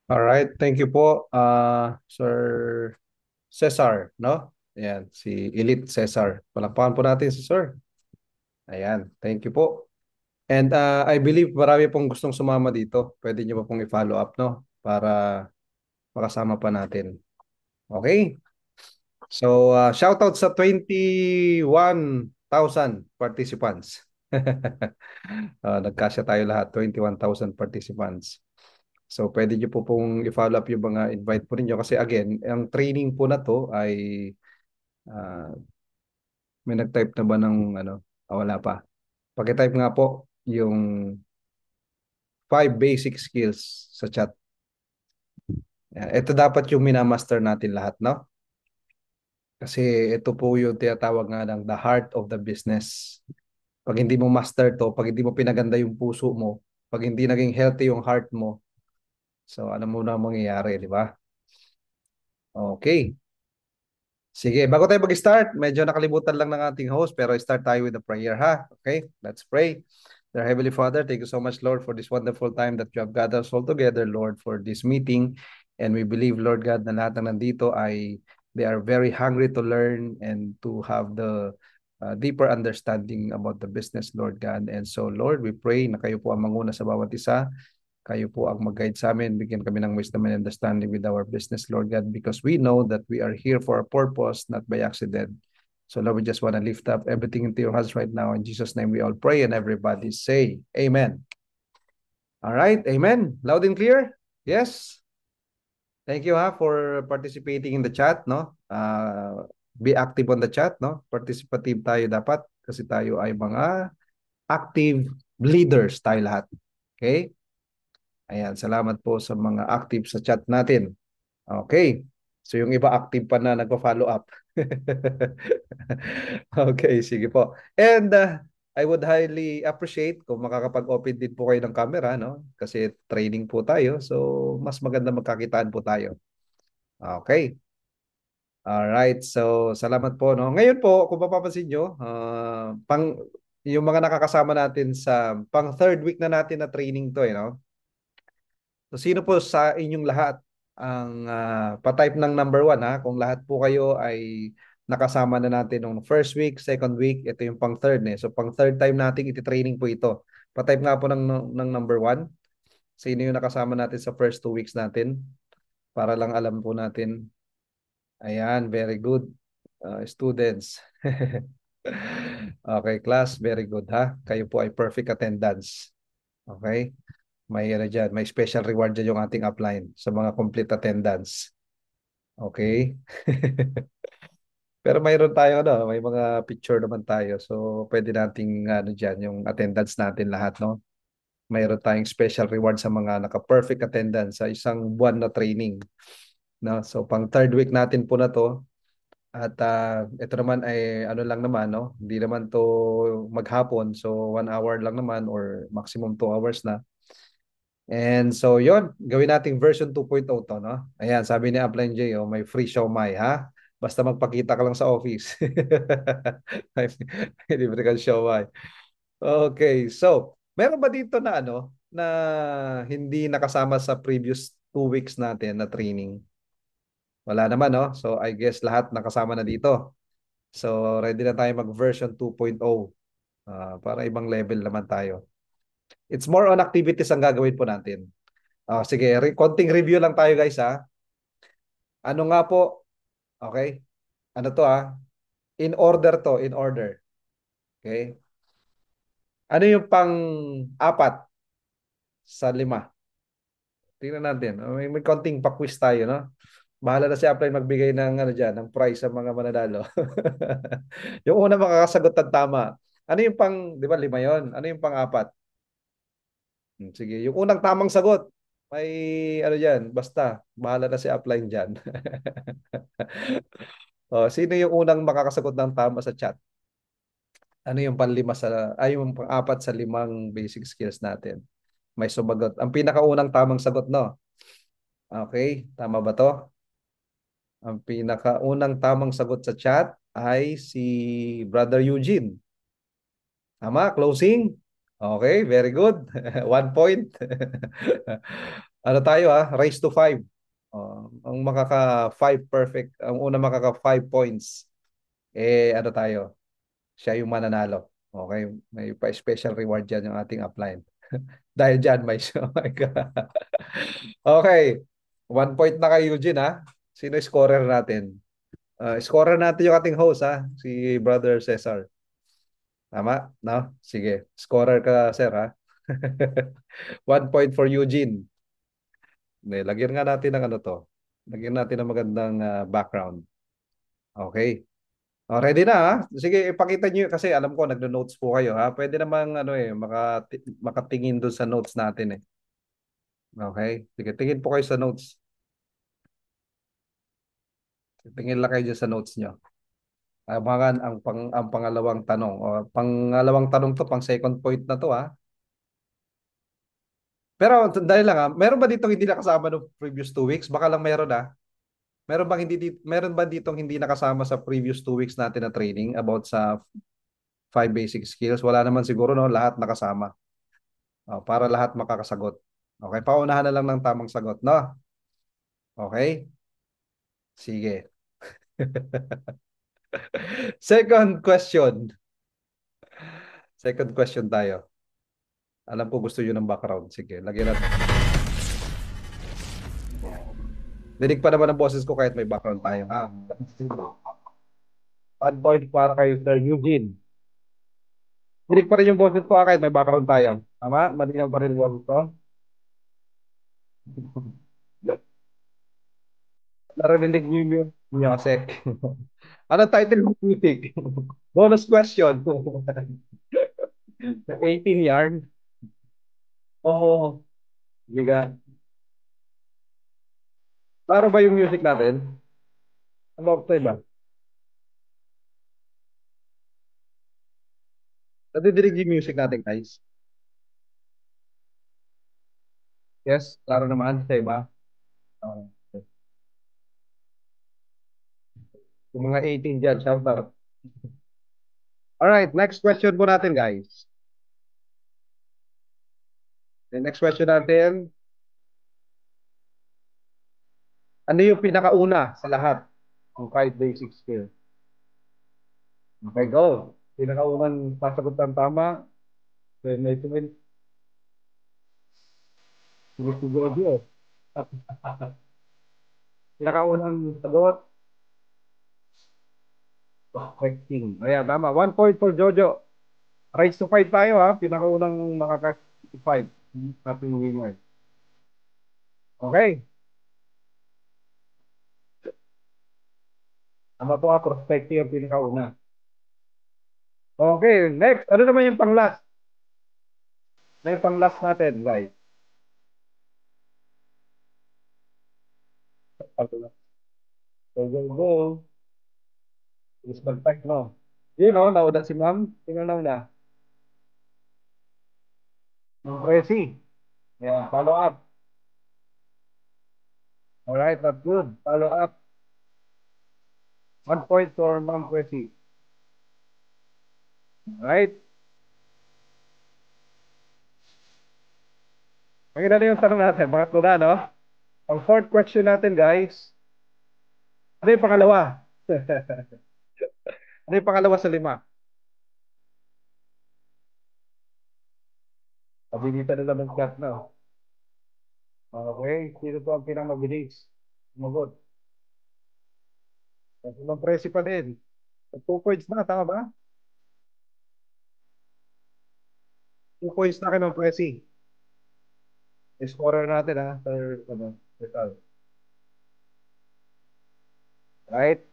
Alright, thank you po, Sir Cesar, no? Ayan, si Elite Cesar. Palakpakan po natin si Sir. Ayan, thank you po. And I believe marami pong gustong sumama dito. Pwede nyo pa pong i-follow up, no? Para makasama pa natin. Okay? So, shout out sa 21,000 participants. Nagkasya tayo lahat, 21,000 participants. So, pwede nyo po pong i-follow up yung mga invite po ninyo. Kasi again, ang training po na to ay ah, may nag-type na ba ng ano? Wala pa. Paki-type nga po yung 5 basic skills sa chat. Ito dapat yung minamaster natin lahat, no? Kasi ito po yung tinatawag nga ng the heart of the business. Pag hindi mo master to, pag hindi mo pinaganda yung puso mo, pag hindi naging healthy yung heart mo, so ano mo na mangyayari, di ba? Okay. Sige, bago tayo mag-start, medyo nakalimutan lang ng ating host, pero start tayo with the prayer, ha? Okay, let's pray. Dear Heavenly Father, thank you so much, Lord, for this wonderful time that you have gathered us all together, Lord, for this meeting. And we believe, Lord God, na lahat ng nandito ay they are very hungry to learn and to have the deeper understanding about the business, Lord God. And so, Lord, we pray na kayo po ang manguna sa bawat isa. Kayo po ang mag-guide sa amin. Bigyan kami ng wisdom and understanding with our business, Lord God, because we know that we are here for a purpose, not by accident. So, Lord, we just want to lift up everything into your hands right now. In Jesus' name, we all pray and everybody say, Amen. All right, Amen. Loud and clear? Yes. Thank you for participating in the chat, no? Be active on the chat, no? Participative tayo dapat kasi tayo ay mga active leaders tayo lahat. Okay? Ayan, salamat po sa mga active sa chat natin. Okay. So yung iba active pa na nagpa-follow up. Okay, sige po. And I would highly appreciate kung makakapag-open din po kayo ng camera, no? Kasi training po tayo. So mas maganda magkakitaan po tayo. Okay. All right. So salamat po, no? Ngayon po, kung mapapansin nyo, yung mga nakakasama natin sa pang third week na natin na training to, no? So sino po sa inyong lahat ang pa-type ng number one, ha? Kung lahat po kayo ay nakasama na natin nung first week, second week, ito yung pang third So pang third time natin iti-training po ito. Pa-type nga po ng number one. Sino yung nakasama natin sa first 2 weeks natin? Para lang alam po natin. Ayan, very good. Students. Okay, class, very good, ha? Kayo po ay perfect attendance. Okay? May ano dyan, may special reward dyan yung ating upline sa mga complete attendance. Okay? Pero mayroon tayo may mga picture naman tayo. So pwede nating ano diyan yung attendance natin lahat, no? Mayroon tayong special reward sa mga naka-perfect attendance sa isang buwan na training, no? So pang third week natin po na to at ito naman ay ano lang naman, no? Hindi naman to maghapon. So 1 hour lang naman or maximum 2 hours na. And so yon gawin nating version 2.0 to, no? Ayan, sabi ni Upline J, may free siomai, ha? Basta magpakita ka lang sa office. May libre kang siomai. Okay, so meron ba dito na na hindi nakasama sa previous 2 weeks natin na training? Wala naman, no? So I guess lahat nakasama na dito. So ready na tayo mag version 2.0. Para ibang level naman tayo. It's more on activities ang gagawin po natin. Sige, konting review lang tayo guys, ha. Ano nga po? Okay? Ano to, ha? In order to, in order. Okay? Ano yung pang-apat sa 5? Tingnan natin. May konting pa-quiz tayo, no? Bahala na si Upline magbigay ng ano diyan, ng prize sa mga mananalo. Yung una makakasagot ng tama. Ano yung 'di ba 5 'yon? Ano yung pang-apat? Sige, yung unang tamang sagot. May ano diyan, basta bahala na si Upline diyan. Sino yung unang makakasagot ng tama sa chat? Ano yung yung pang-apat sa 5 basic skills natin? May sumagot. Ang pinakaunang tamang sagot, no? Okay, tama ba to? Ang pinakaunang tamang sagot sa chat ay si Brother Eugene. Tama, closing. Okay, very good. 1 point. Ano tayo Race to 5. Ang makaka 5 perfect, ang una makaka 5 points, ano tayo, siya yung mananalo. Okay, may pa-special reward dyan yung ating upline. Dahil dyan, may oh my God. Okay, 1 point na kay Eugene Sino yung scorer natin? Scorer natin yung ating host si Brother Cesar. Tama? No? Sige, scorer ka sir 1 point for Eugene. Lagyan nga natin ng ano to. Lagyan natin ng magandang background. Okay. Ready na Sige, ipakita niyo kasi alam ko nagno-notes po kayo Pwede namang ano makatingin doon sa notes natin eh. Okay? Sige, tingin po kayo sa notes. Tingin lang kayo dyan sa notes niyo. Ang pangalawang tanong. Pangalawang tanong to, pang second point na to Pero dahil lang meron ba dito hindi nakasama no previous 2 weeks? Baka lang meron meron ba ditong hindi nakasama sa previous 2 weeks natin na training about sa 5 basic skills? Wala naman siguro no, lahat nakasama. Para lahat makakasagot. Okay, paunahan na lang ng tamang sagot, no? Okay? Sige. Second question. Second question tayo. Alam ko gusto niyo ng background. Sige, lagyan natin. Dinig pa naman ang boses ko kahit may background tayo. 1 point para kay Sir Eugene. Dinig pa rin yung boses ko kahit may background tayo. Tama? Malinaw pa rin yung boses ko. Narinig niyo yung music. Ano title ng music? Bonus question. 18 yard. Oo. Biga. Klaro ba yung music natin? Ano ba ba? Nadidinig yung music natin, guys. Yes, klaro naman. Sa iba. Okay. Yung mga 18 dyan, shout out. Alright, next question po natin, guys. The next question natin, ano yung pinakauna sa lahat ng 5 basic skills? Okay, go. Pinakaunang pasagot ng tama. Then, may tuwin. Gusto Jojo. Pinakaunang sagot, correcting. Ayan, tama. 1 point for Jojo. Race to 5 tayo Pinakaunang makaka-5. Ating winner. Okay. Tama po prospecting yung pinakauna. Okay, next. Ano naman yung pang-last? Ano yung pang-last natin, guys? Go, go, go. Is mag-type, no? Nauna si ma'am. Sino nauna? Ma'am Presi. Yeah, follow up. Alright, that's good. Follow up. 1 point for Ma'am Presi. Alright. Maganda na yung tanong natin. Mga tuna, no? Ang fourth question natin, guys. Ano yung pangalawa? Ano yung pangalawa sa 5? Pabilitan na naman cut, no? Okay. Sino po ang pinamabilis? Sumagot. Ma'am Presi pa din. 2 points na, tama ba? 2 points na kay Ma'am Presi. Scorer natin, Sir, Rizal. Right?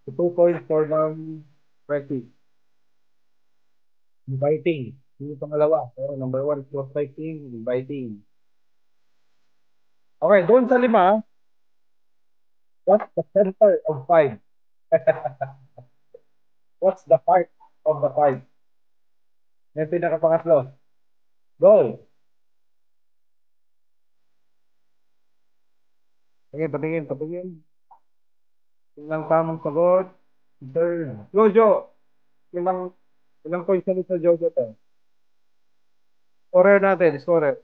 2 points for Ma'am Presi. Inviting. Yung pangalawa. Number 1, prospecting, inviting. Okay, doon sa 5, what's the center of 5? What's the part of the 5? Yung pinakapangatlo. Go! Tingin, patingin, patingin. Ilang tamang sagot. Third. Jojo! Ilang, ilang points na sa Jojo to? Scorer natin, scorer.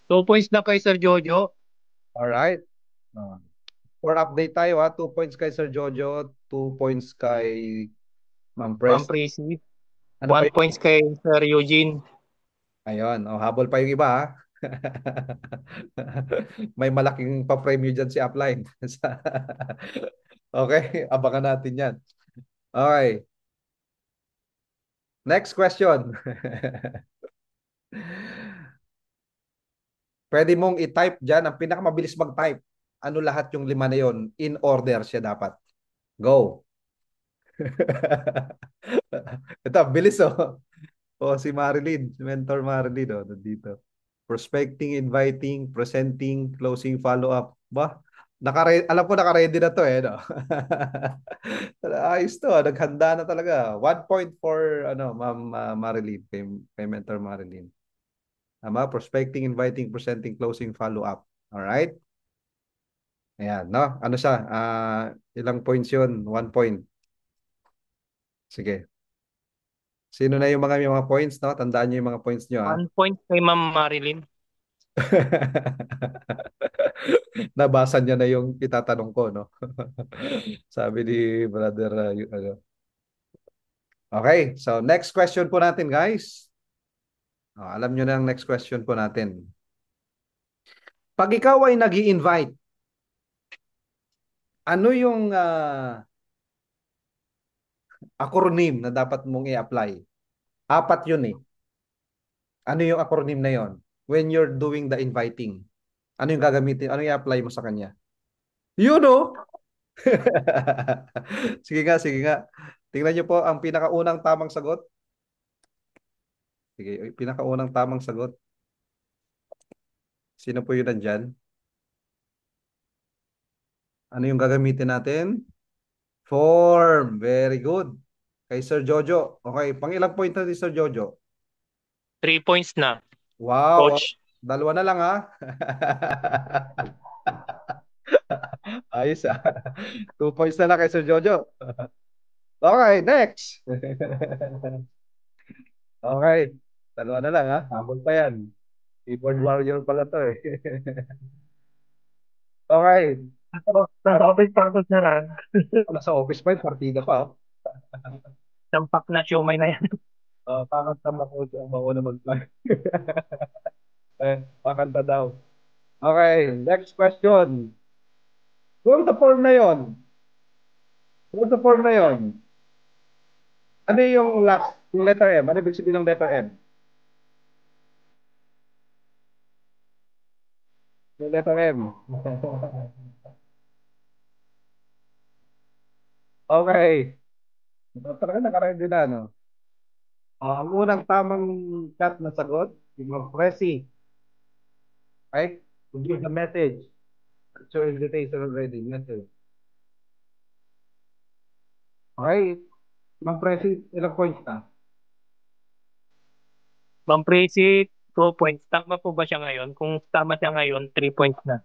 2 points na kay Sir Jojo. Alright. Uh, for update tayo ha, 2 points kay Sir Jojo, 2 points kay Ma'am Ma'am Pres. Prissy. Ano pa 1 points kay Sir Eugene. ayun, oh, habol pa yung iba ha. May malaking pa-premyo dyan si Upline. Okay, abangan natin yan. Okay, next question. Pwede mong i-type dyan, ang pinakamabilis mag-type. Ano lahat yung lima na yon? In order siya dapat. Go. Ito, bilis oh. Oh, si Marilyn, si Mentor Marilyn oh, nandito. Prospecting, inviting, presenting, closing, follow-up. Ba? Alam ko naka-ready na to eh, no? Ayos to, naghanda na talaga. 1 point for ano, Ma'am Marilyn, kay Mentor Marilyn. Tama, prospecting, inviting, presenting, closing, follow-up. All right? Ayan, no? Ano siya? Ilang points yun? 1 point. Sige. Sino na yung mga points, no? Tandaan niyo yung mga points niyo, ha? 1 point kay Ma'am Marilyn. Nabasa niya na yung itatanong ko, no? Sabi ni brother, ano. Okay, so next question po natin, guys. Alam niyo na ang next question po natin. Pag ikaw ay nag invite ano yung acronym na dapat mong i-apply? Apat yun eh. Ano yung acronym na yon? When you're doing the inviting. Ano yung gagamitin? Ano yung i-apply mo sa kanya? You know? Sige nga, sige nga. Tingnan niyo po ang pinakaunang tamang sagot. Sige, pinakaunang tamang sagot. Sino po yun nandyan? Ano yung gagamitin natin? Form. Very good. Kay Sir Jojo. Okay, pang ilang point na ni Sir Jojo? 3 points na, Wow. coach. Dalawa na lang ha. Ayos ah. 2 points na lang kay Sir Jojo. Okay, next. Okay. Dalawa na lang ha. Habol pa yan. Keyboard warrior pala to eh. Okay. Topic tapos na lang. Nasa office pa yun, partida pa. Oh. Tampak na siomay na yan. Kakanta ako ang mauna mag-play. Pakanta daw. Okay, next question. Doon sa form na yon. Doon sa form na yon. Ano yung last, yung letter M? Ano ibig sabihin ng letter M? Yung letter M. Okay. Talaga nakaready na, no? Ang unang tamang chat na sagot, yung mga presi. Okay? To give the message. So, invitation already. Message. Okay? Mga presi, ilang points na? Ma'am Prissy, 2 points. Tama po ba siya ngayon? Kung tama siya ngayon, 3 points na.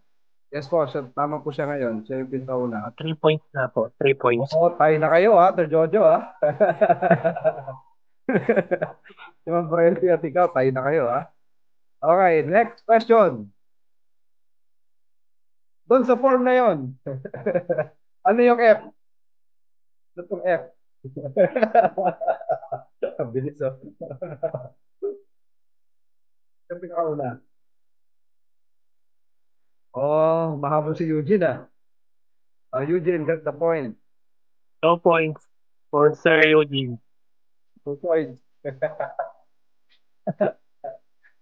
Yes po, tama po siya ngayon. Siya yung pinakauna. 3 points na po. 3 points. Oo, tayo na kayo ha, Sir Jojo ha. Si Ma'am Presi at ikaw, tayo na kayo ha. Okay, next question. Doon sa form na yon. Ano yung F? Ano yung F? Ang bilis oh. Yung pinakauna. Oh, mahabol si Eugene ah. Eugene got the point. 2 points for Sir Eugene. 2 points.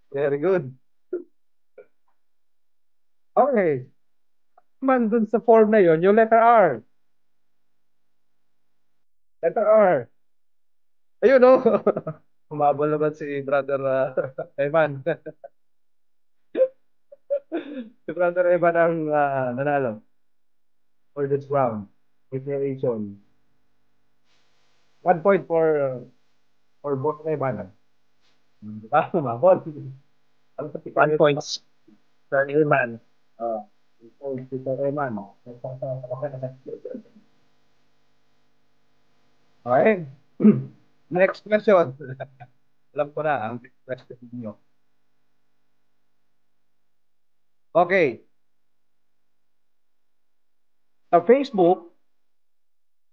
Very good. Okay. Man, dun sa form na yon, yung letter R. Letter R. Ayun oh. Humabol naman si brother Evan. Si brother Evan ang nanalo for this round. Declaration. 1 point for both Evan. Diba? Humabol. Ano sa One tikayot? points. Sir Ilman. Uh, si Sir Evan. Okay. Next question. Alam ko na ang next question niyo. Okay. Sa Facebook,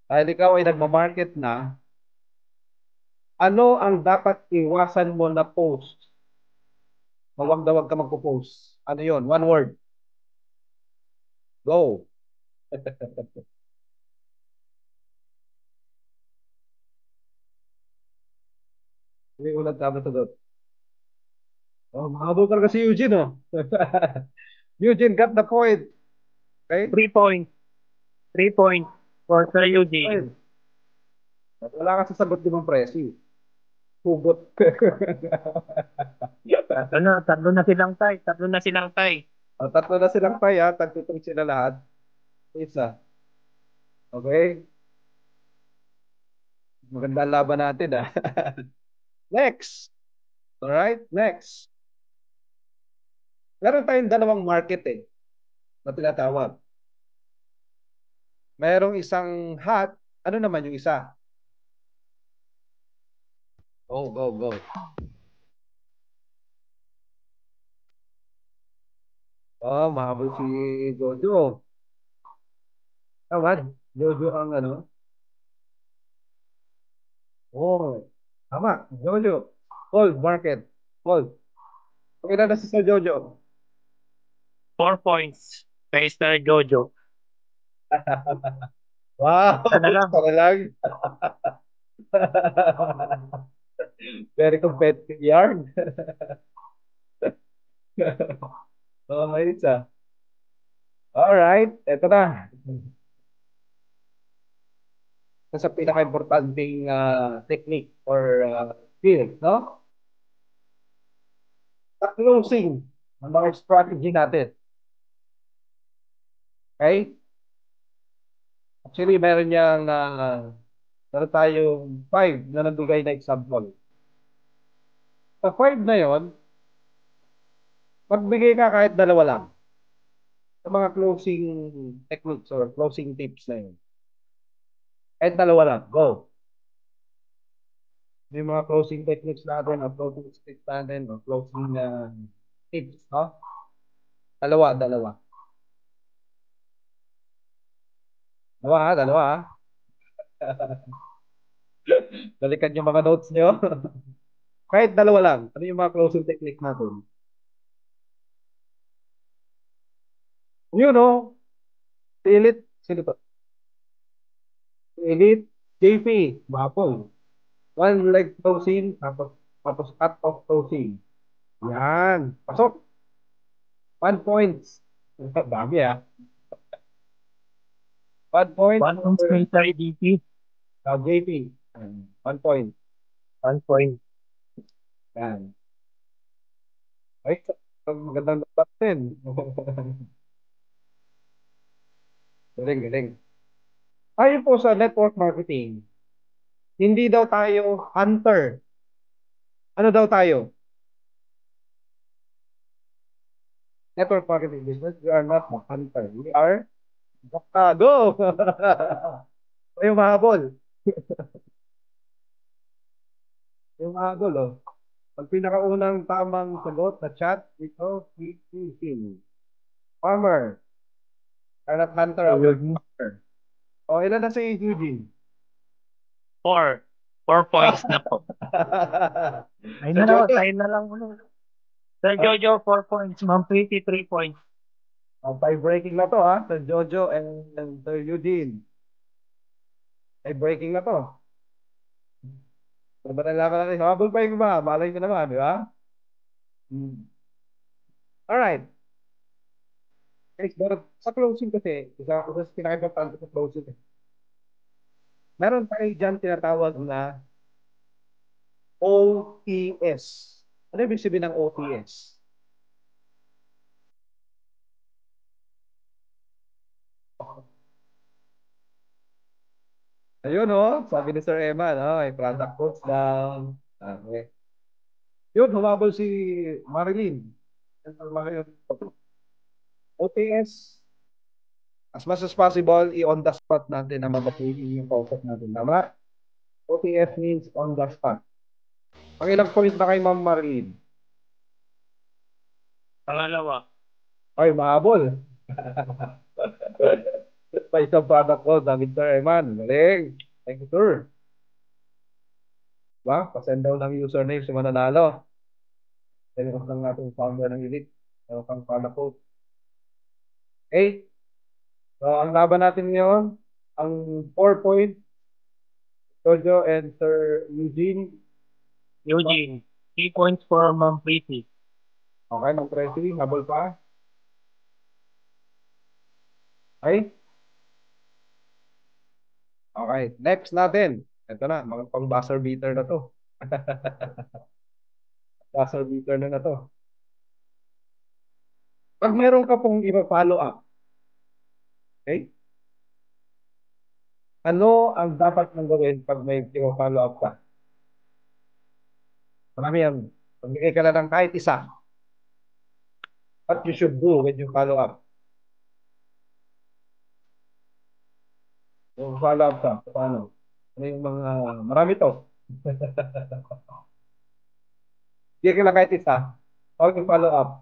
dahil ikaw ay nagmamarket na, ano ang dapat iwasan mo na post? Huwag na huwag ka magpo-post. Ano yun? One word. Go. Hindi ulat tama sagot. Oh, mahabol talaga si Eugene, oh. Eugene got the point. Okay? 3 points. 3 points for Sir Eugene. Point. Wala ka sa sagot ni Ma'am Presi. Hugot. Tatlo na silang tie. Tatlo na silang tie. O, tatlo na silang paya. Tagtutong sila lahat. Isa. Okay? Maganda ang laban natin, ah. Next. Alright? Next. Meron tayong dalawang market, eh, na tinatawag. Merong isang hat. Ano naman yung isa? Go, go, go. Oh, mahabol si Jojo. Tama, Jojo ang ano. Oh, tama, Jojo. Cold market. Cold. Okay na si Sir Jojo. 4 points kay Sir Jojo. Wow, Isa na lang. para lang. Very competitive yarn. Oh, may isa. Alright, eto na. Ito sa pinaka-importanting technique or skill, no? Sa closing, ang mga strategy natin. Okay? Actually, meron tayong five na nandugay na example. Sa five na yon, magbigay ka kahit dalawa lang sa mga closing techniques or closing tips na yun. Kahit dalawa lang. Go. Yung mga closing techniques natin, o closing tips natin, o closing tips, no? Dalawa, dalawa. Dalawa, ha? Dalawa, ha? Balikan yung mga notes nyo. Kahit dalawa lang. Ano yung mga closing technique natin? Yun, no? Pilit. Sino to? Elite, JP, Bapol. One leg closing, tapos cut off closing. Yan. Pasok. 1 point. Dami, ah. 1 point 1 points for kay Sir DP. JP. 1 point. 1 point. Yan. Ay, magandang dapat din. Galing, galing. Ayon po sa network marketing, hindi daw tayo hunter. Ano daw tayo? Network marketing business, we are not a hunter. We are go! Yung mahabol. Yung mahabol, oh. Ang pinakaunang tamang sagot na chat, ito, PPC. Farmer. Are not hunter, Sir are Eugene. farmer. O, ilan na si Eugene? 4. 4 points na po. Ay Sa na lang. Jojo. Tayo na lang ulit. Sir Jojo, 4 points. Ma'am Pretty, 3 points. Tie breaking na to, ha? Sa Jojo and Sir Eugene. Tie breaking na to. Ano ba nalaman natin? Habol pa yung iba. Malay ko naman, di ba? Hmm. Alright. Guys, pero sa closing kasi, isa sa pinaka-importante sa closing. Meron tayo dyan tinatawag na OTS. Ano ibig sabihin ng OTS? Ayun, oh. Sabi ni Sir Emma, no? May product codes lang. Okay. Yun, humabol si Marilyn. Marilyn. OTS, as much as possible, i-on the spot natin na mabatuhin yung concept natin. Tama? OTS means on the spot. Pangilang point na kay Ma'am Marilyn? Pangalawa. Ay, mahabol. Pa isang product ko, David Sir Eman. Galing. Thank you, sir. Ba? Pasend daw ng username si Mananalo. Tinigos ng ating founder ng Elite. Meron kang product code. Okay? So, ang laban natin ngayon, ang 4 point, Jojo and Sir Eugene. Eugene, 3 points for Ma'am Pretty. Okay, ng Tracy, habol pa. Okay? Okay, next natin. Ito na, mga pang buzzer beater na to. Buzzer beater na to. Pag meron ka pong ipa-follow up, okay? Ano ang dapat mong gawin pag may ipa-follow up ka? Marami yan. Pagbigay ka na ng kahit isa. What you should do when you follow up? Yung follow up ka, paano? Ano yung mga, marami to. Bigay ka na kahit isa. Huwag yung follow up.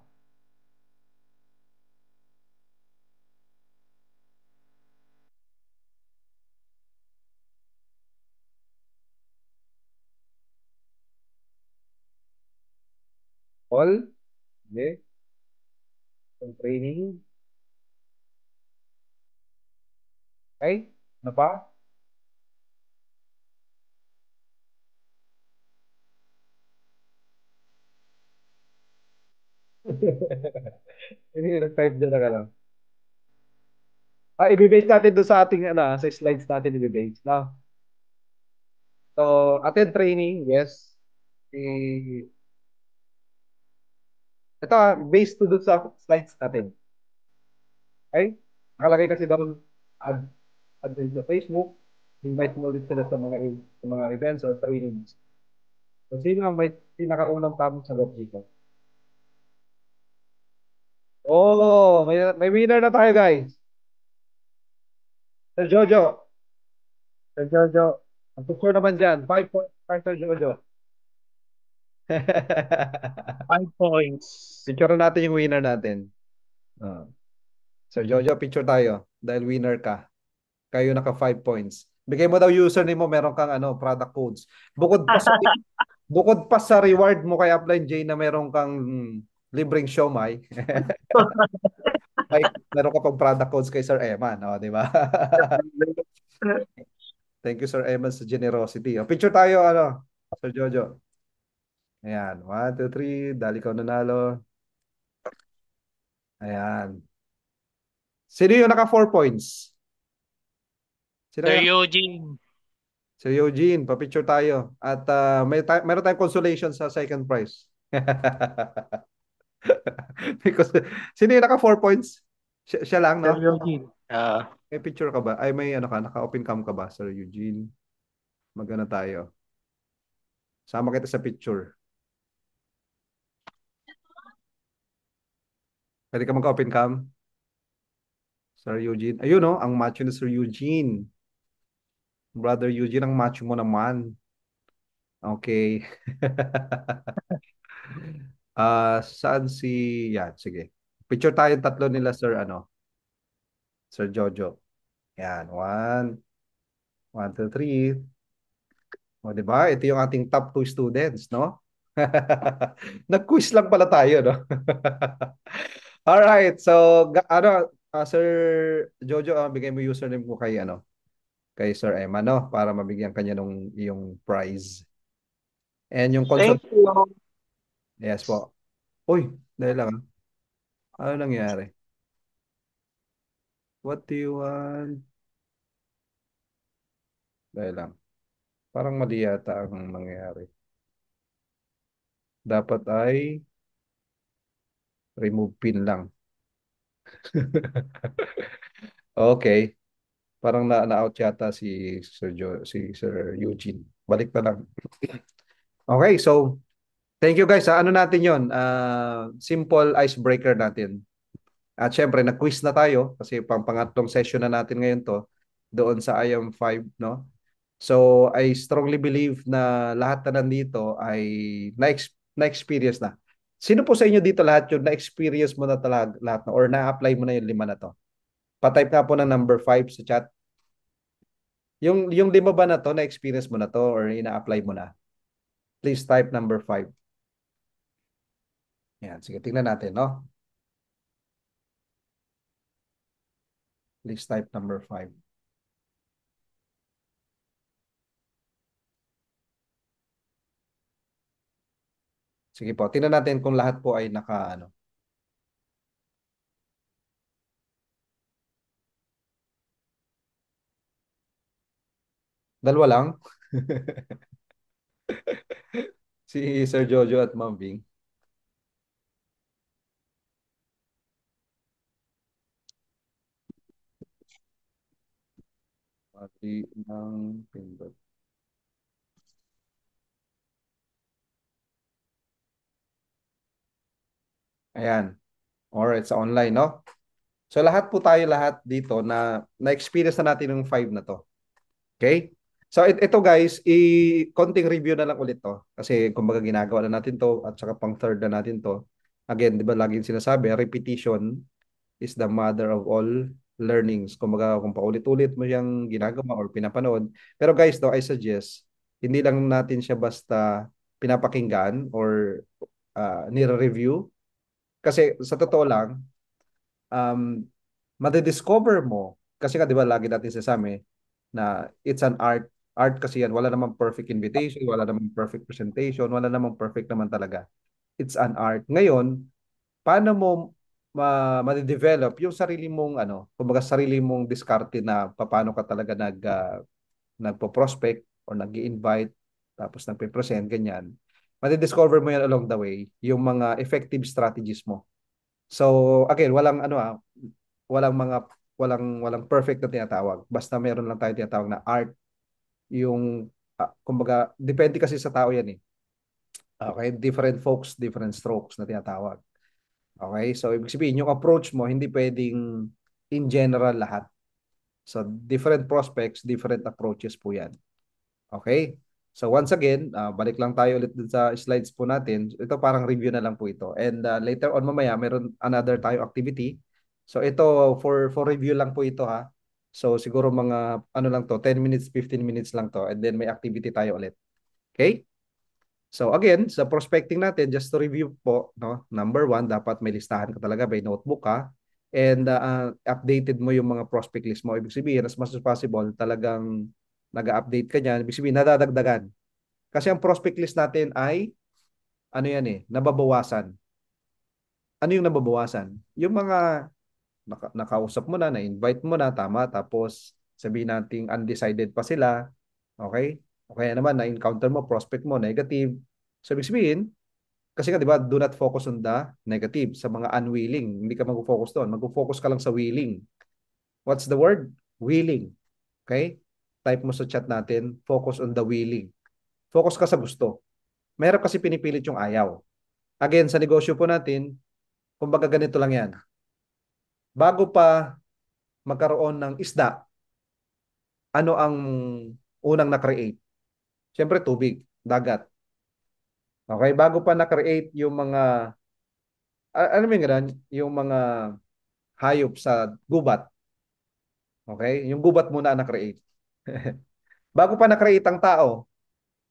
All, okay? Yung training, okay? Ano pa? Hindi nag-type dyan na ka lang. Ah, ibibase natin doon sa ating, ano, sa slides natin ibibase, no? So, attend training, yes. Ito, based to doon sa slides natin. Okay? Nakalagay kasi doon, add, add din sa Facebook, invite mo ulit sila sa mga events or trainings. So, sino ang may pinakaunang tamang sagot dito? Oh, may winner na tayo, guys. Sir Jojo. Sir Jojo. Ang score naman dyan, 5 points para Sir Jojo. 5 points. Picture natin yung winner natin. Ah. Sir Jojo, picture tayo. Dahil winner ka. Kayo naka 5 points. Bigay mo daw username mo, meron kang ano, product codes. Bukod pa sa reward mo kay Upline J na meron kang libreng siomai, ay meron ka pang product codes kay Sir Eman, no, di ba? Thank you Sir Eman sa generosity. O, picture tayo ano, Sir Jojo. Ayan, 1, 2, 3, dali ka nanalo. Ayan. Sino yung naka 4 points? Sino Sir yung Eugene. Sir Eugene, pa-picture tayo. At meron tayong consolation sa second prize. Because, sino yung naka 4 points? Siya lang, Sir no? Eugene. May picture ka ba? Ay, may ano ka, naka-open cam ka ba, Sir Eugene? Magana tayo. Sama kita sa picture. Pwede ka mag-open cam? Sir Eugene. Ayun, no? Ang macho ni Sir Eugene. Brother Eugene, ang macho mo naman. Okay. Saan si... Yan, sige. Picture tayo tatlo nila, Sir, ano? Sir Jojo. Yan, one, two, three. O, di ba? Ito yung ating top 2 students, no? Nag-quiz lang pala tayo, no? All right. So, ano, Sir Jojo, bigay mo username ko kay ano, kay Sir Emma, no, para mabigyan kanya nung yung prize. And yung consult, Thank you. yes po. Uy, dahil lang. Ano nangyari? What do you want? Dahil lang. Parang mali yata ang nangyari. Dapat ay remove pin lang. Okay. Parang na-out yata si Sir Eugene. Balik na lang. Okay, so thank you guys. Ano natin 'yon? Simple icebreaker natin. At syempre, nag-quiz na tayo kasi pangatlong session na natin ngayon to doon sa IM5, no? So, I strongly believe na lahat na nandito ay na-experience na. Sino po sa inyo dito lahat yung na-experience mo na talaga lahat na or na-apply mo na yung lima na to? Pa-type nga po ng number 5 sa chat. Yung lima ba na to, na-experience mo na to or ina-apply mo na? Please type number 5. Yan, sige, tingnan natin, no? Please type number 5. Sige po, tingnan natin kung lahat po ay ano. Dalawa lang. Si Sir Jojo at Ma'am Bing. Pati ng pindot. Ayan. Alright, sa online, no? So lahat po tayo lahat dito na-experience na natin yung 5 na to. Okay? So ito guys, konting review na lang ulit to. Kasi kumbaga ginagawa na natin to at saka pang third na natin to. Again, di ba laging sinasabi, repetition is the mother of all learnings. Kumbaga kung paulit-ulit mo siyang ginagawa or pinapanood. Pero guys, though, I suggest, hindi lang natin siya basta pinapakinggan or nire-review. Kasi sa totoo lang, um, madidiscover mo, kasi nga di ba lagi natin sinasabi na it's an art. Art kasi yan, wala namang perfect invitation, wala namang perfect presentation, wala namang perfect naman talaga. It's an art. Ngayon, paano mo ma-develop yung sarili mong ano, kumbaga sarili mong diskarte na paano ka talaga nagpo-prospect or nag-i-invite tapos nagpe-present ganyan. Madidiscover mo yan along the way yung mga effective strategies mo. So again, walang mga walang perfect na tinatawag. Basta meron lang tayo tinatawag na art yung kumbaga depende kasi sa tao yan eh. Okay, different folks, different strokes na tinatawag. Okay, so ibig sabihin yung approach mo hindi pwedeng in general lahat. So different prospects, different approaches po yan. Okay? So once again, balik lang tayo ulit dun sa slides po natin. Ito parang review na lang po ito. And later on mamaya, meron another tayo activity. So ito for review lang po ito ha. So siguro mga ano lang to, 10 minutes, 15 minutes lang to. And then may activity tayo ulit. Okay? So again, sa prospecting natin, just to review po, no? Number one, dapat may listahan ka talaga, may notebook ka. And updated mo yung mga prospect list mo. Ibig sabihin, as much as possible, talagang nag-update ka niyan. Ibig sabihin, nadadagdagan. Kasi ang prospect list natin ay, ano yan eh, nababawasan. Ano yung nababawasan? Yung mga nakausap mo na-invite mo na, tama, tapos sabihin natin undecided pa sila, okay? O kaya naman, na-encounter mo, prospect mo, negative. So, ibig sabihin, kasi nga, di ba, do not focus on the negative, sa mga unwilling. Hindi ka mag-focus doon. Mag-focus ka lang sa willing. What's the word? Willing. Okay? Type mo sa chat natin, focus on the willing. Focus ka sa gusto. Meron kasi pinipilit yung ayaw. Again, sa negosyo po natin, kumbaga ganito lang yan. Bago pa magkaroon ng isda, ano ang unang na-create? Siyempre, tubig, dagat. Okay? Bago pa na-create yung mga, ano mo yung ganun? Yung mga hayop sa gubat. Okay? Yung gubat muna na-create. Bago pa na-create ang tao,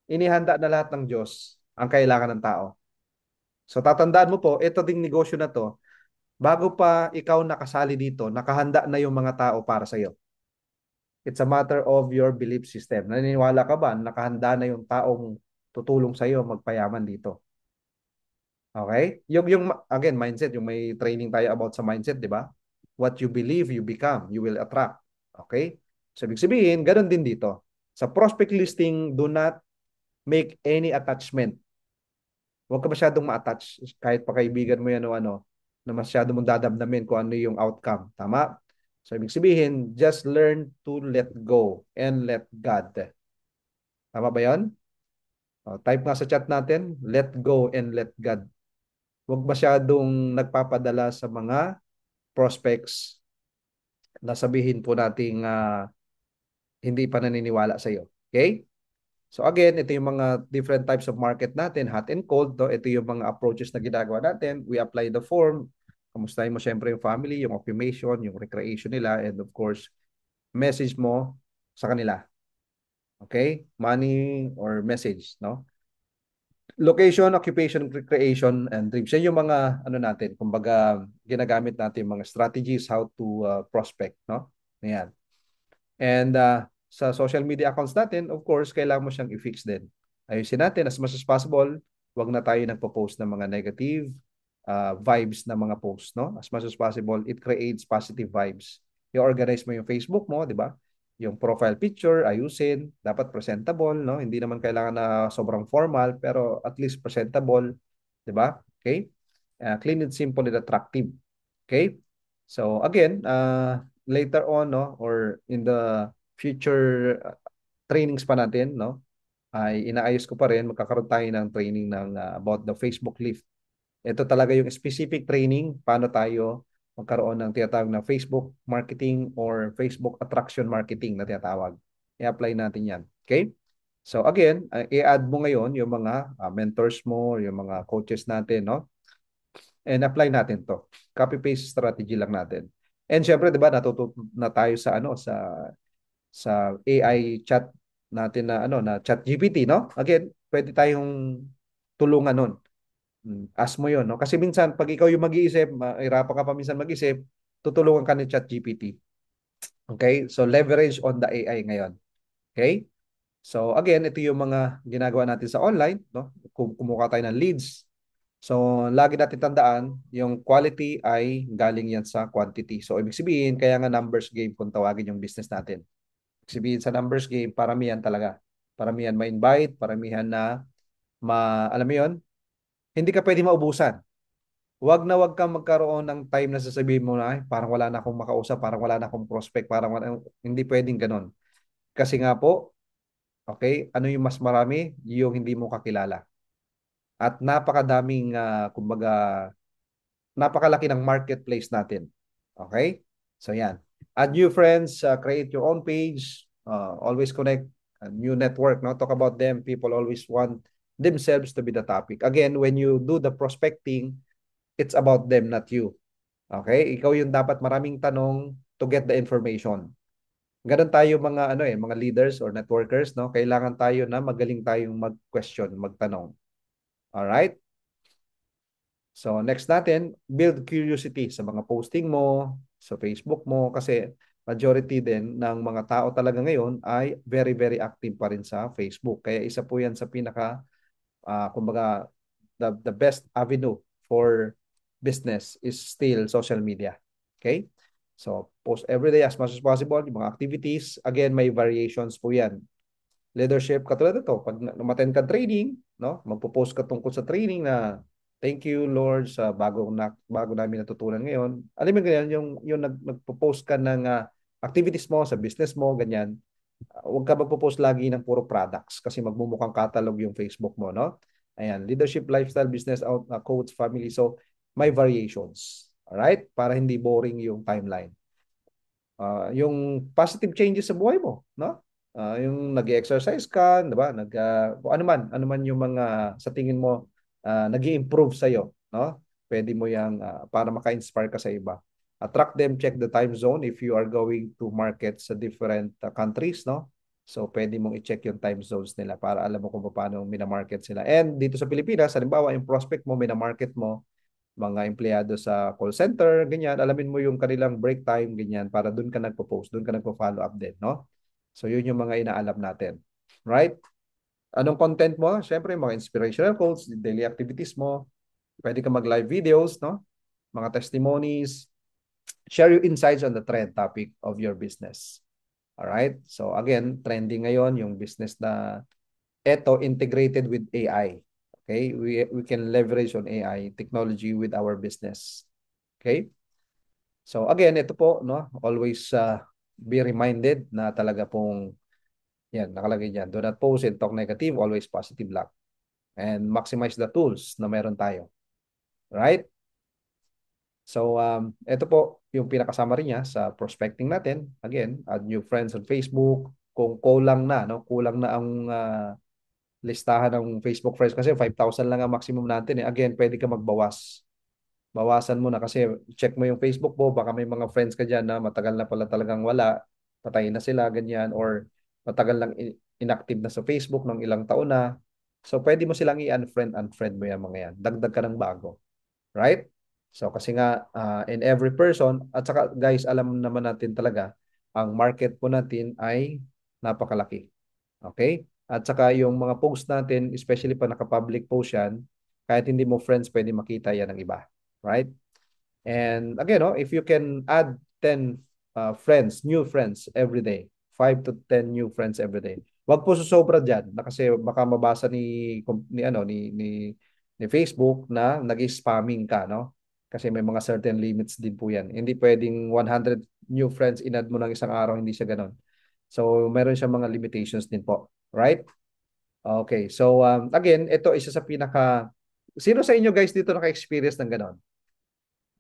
inihanda na lahat ng Diyos ang kailangan ng tao. So tatandaan mo po, ito ding negosyo na to, bago pa ikaw nakasali dito, nakahanda na yung mga tao para sa iyo. It's a matter of your belief system. Naniniwala ka ba nakahanda na yung taong tutulong sa iyo magpayaman dito? Okay? Yung again, mindset, yung may training tayo about sa mindset, di ba? What you believe, you become, you will attract. Okay? So, ibig sabihin, ganun din dito. Sa prospect listing, do not make any attachment. Huwag ka masyadong ma-attach kahit pa kaibigan mo yan o ano, na masyado mong dadamdamin kung ano yung outcome. Tama? So, ibig sabihin, just learn to let go and let God. Tama ba yan? Type nga sa chat natin, let go and let God. Huwag masyadong nagpapadala sa mga prospects na sabihin po nating hindi pa naniniwala sa iyo. Okay? So again, ito yung mga different types of market natin, hot and cold. No? Ito yung mga approaches na ginagawa natin. We apply the form. Kamustahin mo syempre yung family, yung occupation, yung recreation nila, and of course, message mo sa kanila. Okay? Money or message, no? Location, occupation, recreation, and dreams. Yan yung mga ano natin, kumbaga ginagamit natin yung mga strategies how to prospect, no? Ayan. And sa social media accounts natin, of course, kailangan mo siyang i-fix din. Ayusin natin as much as possible. Huwag na tayo nagpo-post ng mga negative vibes na mga posts, no? As much as possible, it creates positive vibes. I-organize mo yung Facebook mo, di ba? Yung profile picture, ayusin. Dapat presentable, no? Hindi naman kailangan na sobrang formal, pero at least presentable, di ba? Okay? Clean and simple and attractive. Okay? So again, later on, no, or in the future trainings pa natin, no, ay inaayos ko pa rin, magkakaroon tayo ng training ng about the Facebook Lift. Ito talaga yung specific training, paano tayo magkaroon ng tinatawag na Facebook marketing or Facebook attraction marketing na tinatawag. I-apply natin yan. Okay? So again, i-add mo ngayon yung mga mentors mo, yung mga coaches natin, no? And apply natin to. Copy-paste strategy lang natin. And syempre, 'di ba, natututo na tayo sa ano sa AI chat natin na ano na chat GPT, no? Again, pwede tayong tulungan nun. Ask mo 'yon, no? Kasi minsan pag ikaw yung mag-iisip, mahirapan ka pa minsan mag-isip, tutulungan ka ni chat GPT. Okay? So leverage on the AI ngayon. Okay? So again, ito yung mga ginagawa natin sa online, no? Kumuha tayo ng leads. So, lagi natin tandaan, yung quality ay galing yan sa quantity. So, ibig sabihin, kaya nga numbers game kung tawagin yung business natin. Ibig sabihin sa numbers game, paramihan talaga. Paramihan ma-invite, paramihan na alam mo yun, hindi ka pwede maubusan. Wag kang magkaroon ng time na sasabihin mo na, "Ay, parang wala na akong makausap, parang wala na akong prospect, hindi pwedeng ganun. Kasi nga po, okay, ano yung mas marami? Yung hindi mo kakilala. At napakadaming, kumbaga, napakalaki ng marketplace natin. Okay? So yan. Add new friends, create your own page, always connect a new network, no? Talk about them. People always want themselves to be the topic. Again, when you do the prospecting, it's about them, not you. Okay? Ikaw yung dapat maraming tanong to get the information. Ganun tayo mga ano mga leaders or networkers, no? Kailangan tayo na magaling tayong mag-question, magtanong. All right? So next natin, build curiosity sa mga posting mo, sa Facebook mo, kasi majority din ng mga tao talaga ngayon ay very, very active pa rin sa Facebook. Kaya isa po yan sa pinaka, kumbaga, the best avenue for business is still social media. Okay? So post every day as much as possible, yung mga activities. Again, may variations po yan. Leadership, katulad ito, pag umattend ka training, no, magpo-post ka tungkol sa training na thank you Lord sa bago namin natutunan ngayon. Alam mo ganyan, yung nagpo-post ka ng activities mo sa business mo, ganyan. Huwag ka magpo-post lagi ng puro products kasi magmumukhang catalog yung Facebook mo, no? Ayan, leadership, lifestyle, business, coach, family. So, may variations. Alright? Para hindi boring yung timeline. Yung positive changes sa buhay mo, no? Yung nag-exercise ka, 'di ba? Ano man yung mga sa tingin mo nag-improve sa iyo, no? Pwede mo yang para maka-inspire ka sa iba. Attract them, check the time zone if you are going to market sa different countries, no? So pwede mong i-check yung time zones nila para alam mo kung paano mina-market sila. And dito sa Pilipinas, halimbawa, yung prospect mo, mina-market mo, mga empleyado sa call center, ganyan, alamin mo yung kanilang break time, ganyan, para doon ka nagpo-post, doon ka nagpo-follow up din, no? So, yun yung mga inaalam natin. Right? Anong content mo? Siyempre, mga inspirational quotes, daily activities mo, pwede ka mag-live videos, no? Mga testimonies, share your insights on the trend topic of your business. Alright? So, again, trending ngayon yung business na eto integrated with AI. Okay? We can leverage on AI technology with our business. Okay? So again, ito po, no, always be reminded na talaga pong yan, nakalagay diyan. Do not post and talk negative, always positive lang. And maximize the tools na meron tayo. Right? So ito po yung pinaka-summary niya sa prospecting natin. Again, add new friends on Facebook, kung kulang na, no? Kulang na ang listahan ng Facebook friends kasi 5,000 lang ang maximum natin eh. Again, pwede ka magbawas. Bawasan mo na kasi check mo yung Facebook mo, baka may mga friends ka dyan na matagal na pala talagang wala, patay na sila, ganyan, or matagal lang inactive na sa Facebook ng ilang taon na. So, pwede mo silang unfriend mo yan mga yan. Dagdag ka ng bago. Right? So, kasi nga, in every person, at saka guys, alam naman natin talaga, ang market po natin ay napakalaki. Okay? At saka yung mga post natin, especially pa naka-public post yan, kahit hindi mo friends, pwede makita yan ng iba. Right? And again, no, if you can add 10 friends, new friends every day, 5 to 10 new friends every day. Wag po susobra diyan na kasi baka mabasa ni Facebook na nag-spamming ka, no? Kasi may mga certain limits din po 'yan. Hindi pwedeng 100 new friends in-add mo ng isang araw, hindi siya ganoon. So, meron siya mga limitations din po, right? Okay. So, again, ito isa sa pinaka Sino sa inyo guys dito naka-experience ng ganoon?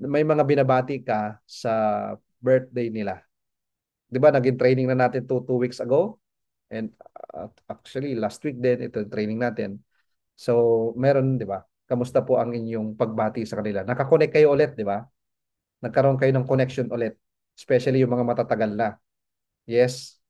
May mga binabati ka sa birthday nila. 'Di ba naging training na natin two weeks ago? And actually last week din ito training natin. So meron 'di ba? Kamusta po ang inyong pagbati sa kanila? Nakakonect kayo ulit, 'di ba? Nagkaroon kayo ng connection ulit. Especially yung mga matatagal na. Yes,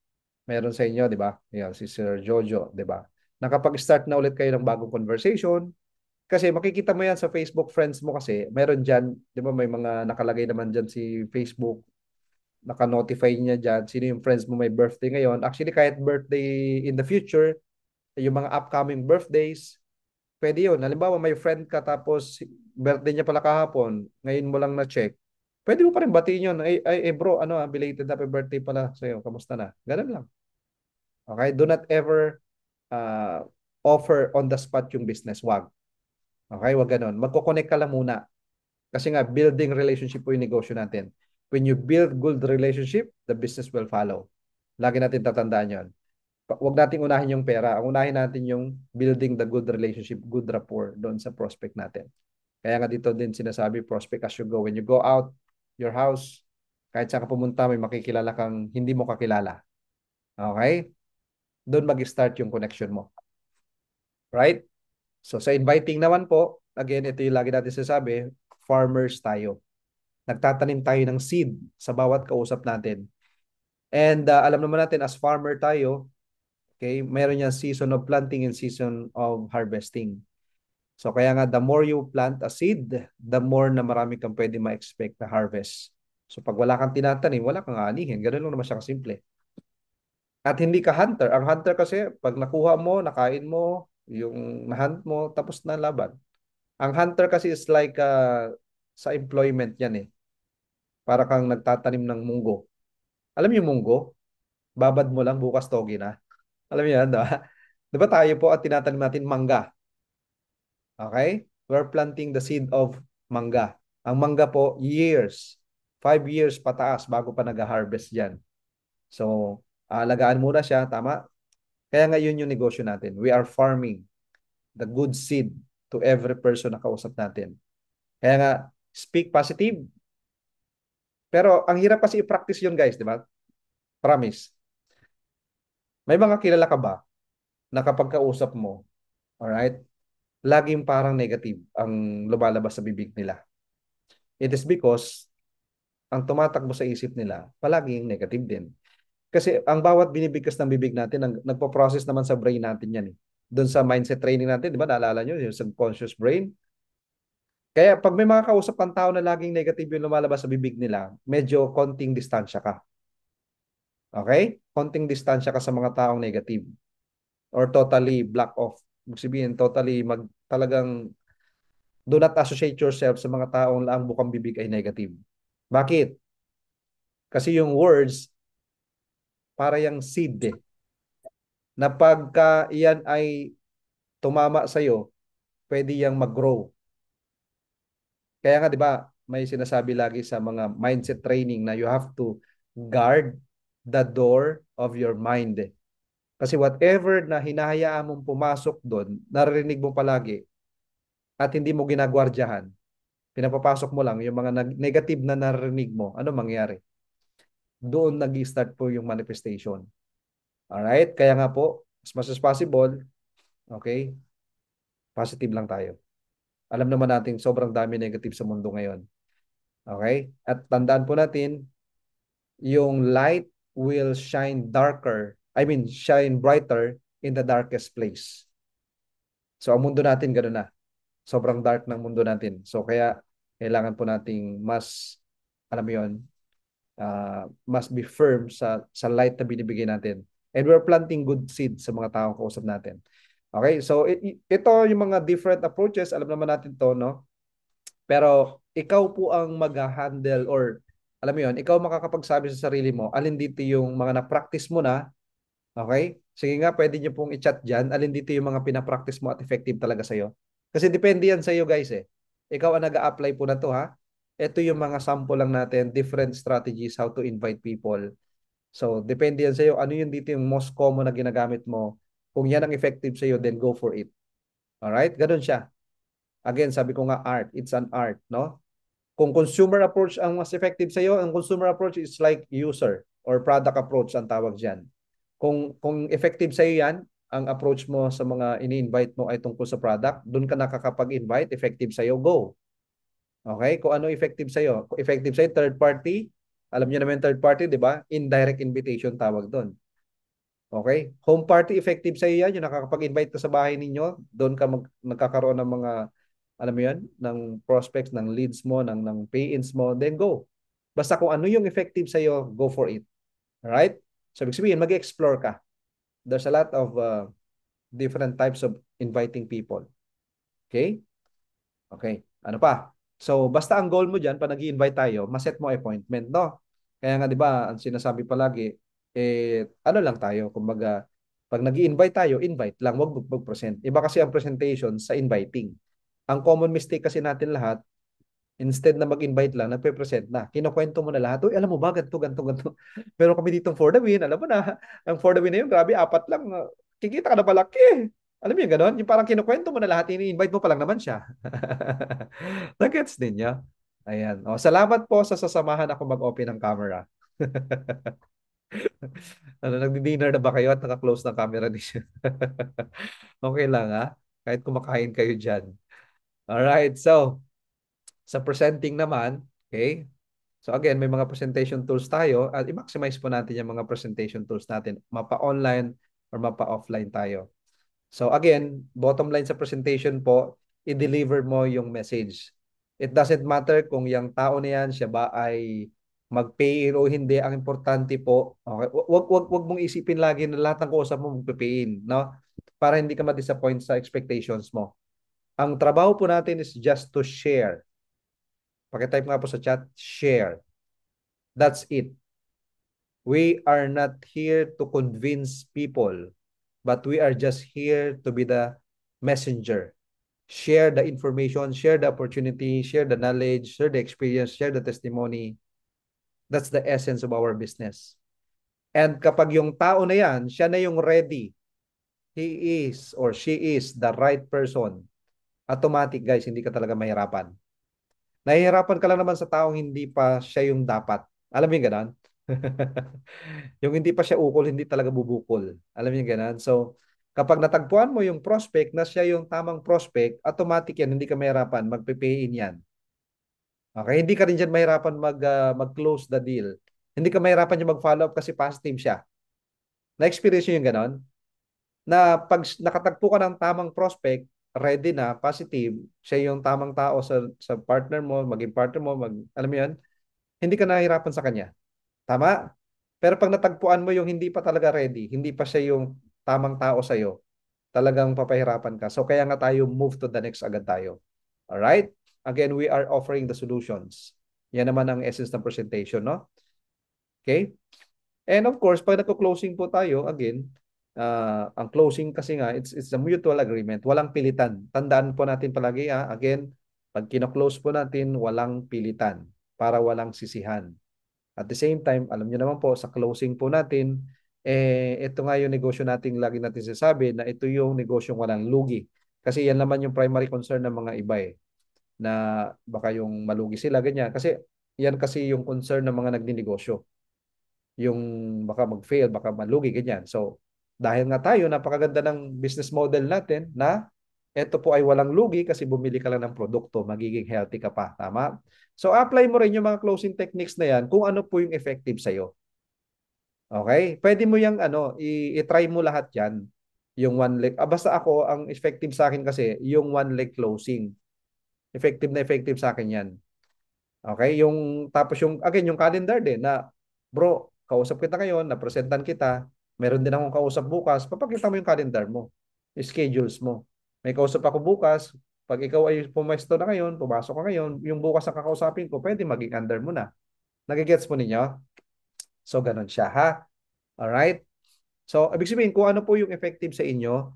meron sa inyo, 'di ba? Yan si Sir Jojo, 'di ba? Nakapag-start na ulit kayo ng bagong conversation. Kasi makikita mo yan sa Facebook friends mo kasi meron diyan, 'di ba may mga nakalagay naman diyan si Facebook, naka-notify niya diyan sino yung friends mo may birthday ngayon. Actually, kahit birthday in the future, yung mga upcoming birthdays, pwede yun. Halimbawa, may friend ka tapos birthday niya pala kahapon, ngayon mo lang na-check. Pwede mo pa rin batiin yun. Bro, ano, belated happy birthday pala sa'yo. Kamusta na? Ganun lang. Okay? Do not ever uh, offer on the spot yung business. Wag. Okay? Wag ganun. Magkoconnect ka lang muna. Kasi nga, building relationship po yung negosyo natin. When you build good relationship, the business will follow. Lagi natin tatandaan yon. Huwag natin unahin yung pera. Ang unahin natin yung building the good relationship, good rapport doon sa prospect natin. Kaya nga dito din sinasabi, prospect as you go. When you go out your house, kahit saan ka pumunta, may makikilala kang hindi mo kakilala. Okay? Doon mag-start yung connection mo. Right? So sa inviting naman po, again, ito yung lagi natin sinasabi, farmers tayo. Nagtatanim tayo ng seed sa bawat kausap natin. And alam naman natin, as farmer tayo, okay, meron yan season of planting and season of harvesting. So kaya nga, the more you plant a seed, the more na marami kang pwede ma-expect na harvest. So pag wala kang tinatanim, wala kang aanihin. Ganun lang naman siya kasimple. At hindi ka hunter. Ang hunter kasi, pag nakuha mo, nakain mo, yung nahunt mo, tapos na laban. Ang hunter kasi is like sa employment yan eh. Para kang nagtatanim ng munggo. Alam mo yung munggo? Babad mo lang, bukas togi na. Alam mo yan, di ba? Di ba tayo po at tinatanim natin mangga? Okay? We're planting the seed of mangga. Ang mangga po, years. 5 years pataas bago pa nag-harvest yan. So, alagaan muna siya, tama? Kaya ngayon yung negosyo natin. We are farming the good seed to every person na kausap natin. Kaya nga, speak positive. Pero ang hirap kasi i-practice yun guys, di ba? Promise. May mga kilala ka ba na kapag kausap mo, alright, laging parang negative ang lumalabas sa bibig nila. It is because ang tumatakbo sa isip nila, palaging negative din. Kasi ang bawat binibigkas ng bibig natin, nagpo-process naman sa brain natin yan eh. Doon sa mindset training natin, di ba, naalala nyo, yung subconscious brain. Kaya pag may mga kausap kang tao na laging negative yung lumalabas sa bibig nila, medyo konting distansya ka. Okay? Konting distansya ka sa mga taong negative. Or totally block off. Ibig sabihin, totally talagang do not associate yourself sa mga taong ang bukang bibig ay negative. Bakit? Kasi yung words, para yung seed eh. Na pagka iyan ay tumama sa'yo, pwede yang mag-grow. Kaya nga, di ba, may sinasabi lagi sa mga mindset training na you have to guard the door of your mind. Kasi whatever na hinahayaan mong pumasok doon, naririnig mo palagi at hindi mo ginagwardyahan, pinapapasok mo lang yung mga negative na naririnig mo, ano mangyari? Doon nag-start po yung manifestation. Alright? Kaya nga po, as much as possible, okay, positive lang tayo. Alam naman natin sobrang dami negative sa mundo ngayon. Okay? At tandaan po natin, yung light will shine darker, I mean, shine brighter in the darkest place. So, ang mundo natin gano'n na. Sobrang dark ng mundo natin. So, kaya kailangan po nating mas, alam mo yun, must be firm sa light na binibigay natin. And we're planting good seeds sa mga taong kausap natin. Okay? So, ito yung mga different approaches. Alam naman natin to, no? Pero ikaw po ang mag-handle or alam mo yun, ikaw makakapagsabi sa sarili mo, alin dito yung mga na-practice mo na, okay? Sige nga, pwede nyo pong i-chat dyan, alin dito yung mga pina-practice mo at effective talaga sa'yo. Kasi depende yan sa'yo guys eh. Ikaw ang nag-a-apply po na to ha. Ito yung mga sample lang natin, different strategies how to invite people. So, depende yan sa'yo. Ano yung dito yung most common na ginagamit mo? Kung yan ang effective sa'yo, then go for it. Alright? Ganun siya. Again, sabi ko nga art. It's an art, no? Kung consumer approach ang mas effective sa iyo, ang consumer approach is like user or product approach ang tawag diyan. Kung effective sa iyo 'yan, ang approach mo sa mga ini-invite mo ay tungkol sa product, doon ka nakakapag-invite, effective sa iyo, go. Okay? Kung ano effective sa iyo, kung effective sa iyo, third party, alam niyo naman third party, 'di ba? Indirect invitation tawag doon. Okay? Home party effective sa iyo 'yan, yung nakakapag-invite ka sa bahay ninyo, doon ka magkakaroon ng mga alam mo yan, ng prospects, ng leads mo, ng pay-ins mo, then go. Basta kung ano yung effective sa'yo, go for it. Alright? So, ibig sabihin, mag-explore ka. There's a lot of different types of inviting people. Okay? Okay. Ano pa? So, basta ang goal mo dyan, pag nag-i-invite tayo, maset mo appointment, no? Kaya nga, di ba, ang sinasabi palagi, ano lang tayo, kumbaga, pag nag-i-invite tayo, invite lang, wag mag-present. Iba kasi ang presentation sa inviting. Ang common mistake kasi natin lahat, instead na mag-invite lang, nagpe-present na. Kinukwento mo na lahat. Uy, alam mo ba, ganito, ganito, ganito. Pero kami ditong for the win, alam mo na, ang for the win na yun, grabe, apat lang. Kikita ka na palaki. Alam mo yung ganon? Yung parang kinukwento mo na lahat, ini-invite mo pa lang naman siya. Nagets din niya. Ayan. O, salamat po sa sasamahan ako mag-open ng camera. Ano, nagdi-dinner na ba kayo at naka-close ng camera niya? Okay lang ha? Kahit kumakain kayo dyan. Alright, so, sa presenting naman, okay? So again, may mga presentation tools tayo at i-maximize po natin yung mga presentation tools natin. Mapa-online or mapa-offline tayo. So again, bottom line sa presentation po, i-deliver mo yung message. It doesn't matter kung yung tao na yan, siya ba ay mag-pay in o hindi. Ang importante po, okay, wag mong isipin lagi na lahat ng kausap mo mag-pay in, no? Para hindi ka ma-disappoint sa expectations mo. Ang trabaho po natin is just to share. Pakitype nga po sa chat, share. That's it. We are not here to convince people, but we are just here to be the messenger. Share the information, share the opportunity, share the knowledge, share the experience, share the testimony. That's the essence of our business. And kapag yung tao na yan, siya na yung ready, he is or she is the right person, automatic guys, hindi ka talaga mahirapan. Nahihirapan ka lang naman sa taong hindi pa siya yung dapat. Alam mo yung ganon? Yung hindi pa siya ukol, hindi talaga bubukol. Alam mo yung ganon? So, kapag natagpuan mo yung prospect na siya yung tamang prospect, automatic yan, hindi ka mahirapan, magpe-pay in yan. Okay? Hindi ka rin dyan mahirapan mag-close the deal. Hindi ka mahirapan yung mag-follow up kasi positive siya. Na-experience nyo yung ganon? Na pag nakatagpo ka ng tamang prospect, ready na, positive, siya yung tamang tao sa partner mo, maging partner mo, alam mo yun, hindi ka nahihirapan sa kanya. Tama? Pero pag natagpuan mo yung hindi pa talaga ready, hindi pa siya yung tamang tao sa'yo, talagang papahirapan ka. So kaya nga tayo move to the next agad tayo. Alright? Again, we are offering the solutions. Yan naman ang essence ng presentation, no? Okay? And of course, pag nagko-closing po tayo, again, ang closing kasi nga, it's a mutual agreement. Walang pilitan. Tandaan po natin palagi, again, pag kino-close po natin, walang pilitan para walang sisihan. At the same time, alam niyo naman po, sa closing po natin, ito nga yung negosyo natin, lagi natin sinasabi na ito yung negosyong walang lugi. Kasi yan naman yung primary concern ng mga iba na baka yung malugi sila, ganyan. Kasi yan kasi yung concern ng mga nagninegosyo. yung baka mag-fail, baka malugi, ganyan. So, dahil nga tayo, napakaganda ng business model natin na ito po ay walang lugi kasi bumili ka lang ng produkto, magiging healthy ka pa. Tama? So, apply mo rin yung mga closing techniques na yan kung ano po yung effective sa'yo. Okay? Pwede mo yung i-try mo lahat yan. Yung one leg. Basta ako, ang effective sa akin kasi, yung one leg closing. Effective na effective sa akin yan. Okay? Tapos again, yung calendar din na, bro, kausap kita ngayon, napresentan kita, meron din akong kausap bukas, papakita mo yung calendar mo, yung schedules mo. May kausap ako bukas, pag ikaw ay pumesto na ngayon, pumasok ka ngayon, yung bukas na kakausapin ko, pwede maging under mo na. Nagigets mo ninyo? So, ganun siya, ha? Alright? So, ibig sabihin, kung ano po yung effective sa inyo,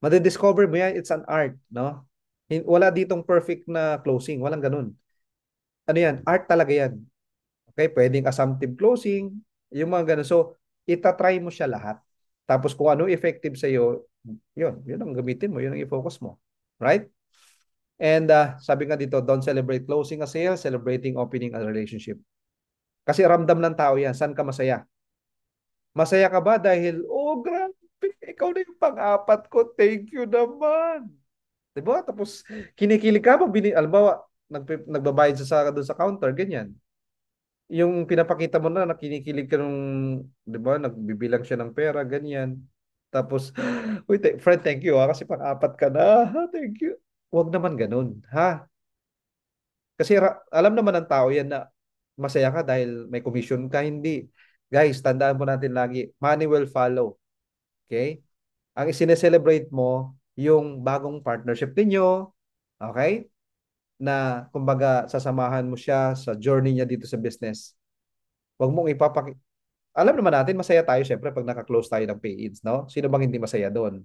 madidiscover mo yan, it's an art, no? Wala ditong perfect na closing, walang ganun. Ano yan? Art talaga yan. Okay, pwedeng assumptive closing, yung mga ganun. So, itatry mo siya lahat. Tapos kung ano effective sa iyo, yun ang gamitin mo, yun ang i-focus mo. Right? And sabi nga dito, don't celebrate closing a sale, celebrating opening a relationship. Kasi ramdam ng tao yan, saan ka masaya? Masaya ka ba dahil, oh grabe, ikaw na yung pang-apat ko, thank you naman. Diba? Tapos kinikilig ka pag alimbawa, nagbabayad sa doon sa counter, ganyan. Yung pinapakita mo na nakinikilig ka nung, 'di ba, nagbibilang siya ng pera, ganyan. Tapos, uy, friend, thank you ha, kasi pang-apat ka na. Ha, thank you. Huwag naman ganun, ha? Kasi alam naman ng tao yan na masaya ka dahil may commission ka, hindi. Guys, tandaan mo natin lagi, money will follow. Okay? Ang isine-celebrate mo, yung bagong partnership ninyo, okay? Na, kumbaga, sasamahan mo siya sa journey niya dito sa business. Huwag mong alam naman natin, masaya tayo syempre pag naka-close tayo ng pay-ins, no? Sino bang hindi masaya doon?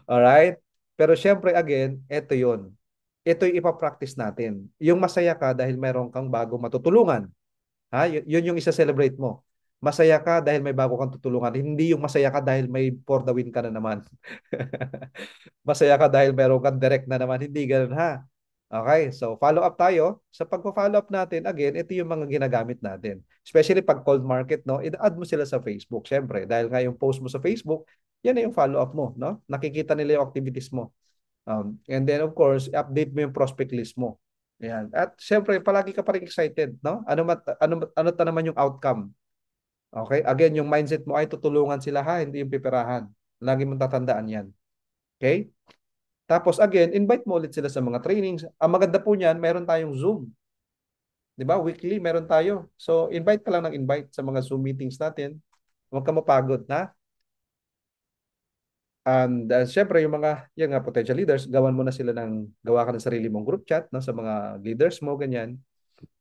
Alright? Pero syempre, again, ito yon. Ito yung ipapractice natin. Yung masaya ka dahil mayroon kang bago matutulungan. Ha? Yun yung isa-celebrate mo. Masaya ka dahil may bago kang tutulungan. Hindi yung masaya ka dahil may for the win ka na naman. Masaya ka dahil meron kang direct na naman. Hindi ganun, ha? Okay, so follow up tayo. Sa pagpo-follow up natin, again, ito yung mga ginagamit natin. Especially pag cold market, no? I-add mo sila sa Facebook, syempre. Dahil nga yung post mo sa Facebook, yan na yung follow up mo, no? Nakikita nila yung activities mo. And then, of course, update mo yung prospect list mo. Yan. At syempre, palagi ka pa rin excited, no? Ano ta naman yung outcome? Okay? Again, yung mindset mo ay tutulungan sila, ha? Hindi yung pipirahan. Lagi mong tatandaan yan. Okay? Tapos again, invite mo ulit sila sa mga trainings. Ang maganda po niyan, meron tayong Zoom. 'Di ba? Weekly meron tayo. So, invite ka lang ng invite sa mga Zoom meetings natin. Huwag ka mapagod na. And syempre, yung nga potential leaders, gawa ka ng sarili mong group chat, no, sa mga leaders mo, ganyan.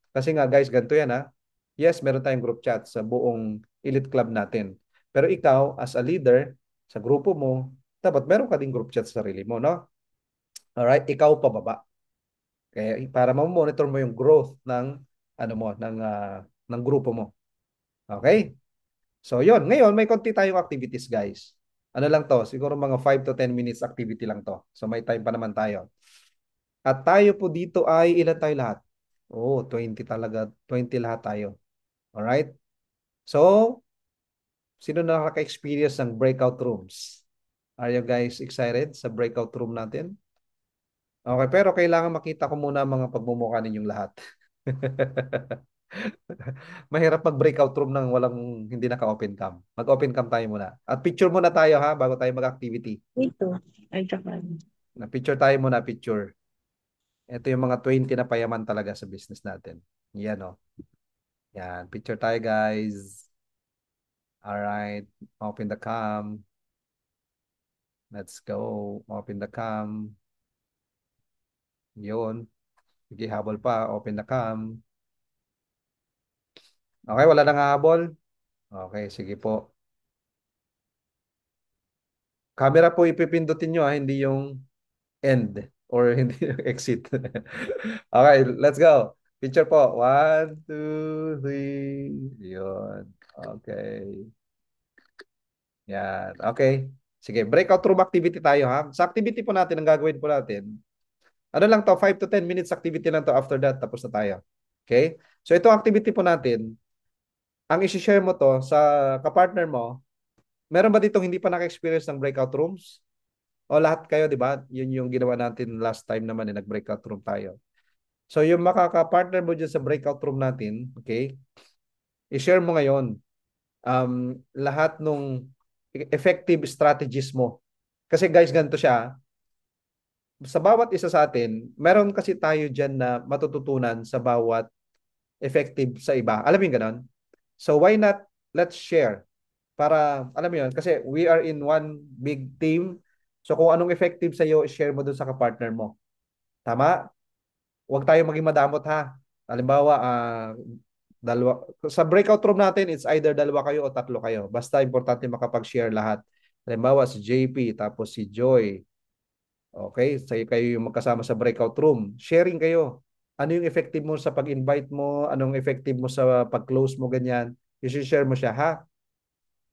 Kasi nga, guys, ganito yan, ha. Yes, meron tayong group chat sa buong elite club natin. Pero ikaw, as a leader, sa grupo mo, dapat meron ka ding group chat sa sarili mo, no? Alright? Ikaw pababa. Kaya para ma-monitor mo yung growth ng ng grupo mo. Okay? So yon, ngayon may konti tayong activities, guys. Ano lang 'to? Siguro mga 5 to 10 minutes activity lang 'to. So may time pa naman tayo. At tayo po dito ay ilan tayo lahat? Oh, 20 talaga. 20 lahat tayo. All right? So, sino na nakaka-experience ng breakout rooms? Are you guys excited sa breakout room natin? Okay, pero kailangan makita ko muna ang mga pagmumukha ninyong lahat. Mahirap mag-breakout room nang hindi naka-open cam. Mag-open cam tayo muna. At picture muna tayo, ha, bago tayo mag-activity. Dito. Ay, Japan. Na picture tayo muna, picture. Ito yung mga 20 na payaman talaga sa business natin. Yan, oh. Yan, picture tayo, guys. All right. Open the cam. Let's go. Open the cam. Yun. Sige, habol pa. Open the cam. Okay, wala nang habol. Okay, sige po. Camera po ipipindutin nyo, ha, hindi yung end or hindi yung exit. Okay, let's go. Picture po. 1, 2, 3. Yun. Okay. Yan. Okay. Sige, breakout room activity tayo, ha. Sa activity po natin, ang gagawin po natin, ano lang to, 5 to 10 minutes activity lang to. After that, tapos na tayo. Okay? So, itong activity po natin, ang isi-share mo to sa kapartner mo, meron ba ditong hindi pa naka-experience ng breakout rooms? O lahat kayo, di ba? Yun yung ginawa natin last time naman, nag-breakout room tayo. So yung makaka-partner mo dyan sa breakout room natin, okay, i-share mo ngayon lahat nung effective strategies mo. Kasi guys, ganito siya. Sa bawat isa sa atin, meron kasi tayo dyan na matututunan sa bawat effective sa iba. Alam mo yung ganon? So why not let's share para alam mo yun kasi we are in one big team. So kung anong effective sa iyo, share mo dun sa kapartner mo. Tama? Huwag tayo maging madamot ha. Halimbawa, dalawa sa breakout room natin, it's either dalawa kayo o tatlo kayo. Basta importante makapag-share lahat. Halimbawa si JP tapos si Joy. Okay, kayo yung magkasama sa breakout room. Sharing kayo. Ano yung effective mo sa pag-invite mo? Anong effective mo sa pag-close mo, ganyan. I-share mo siya, ha?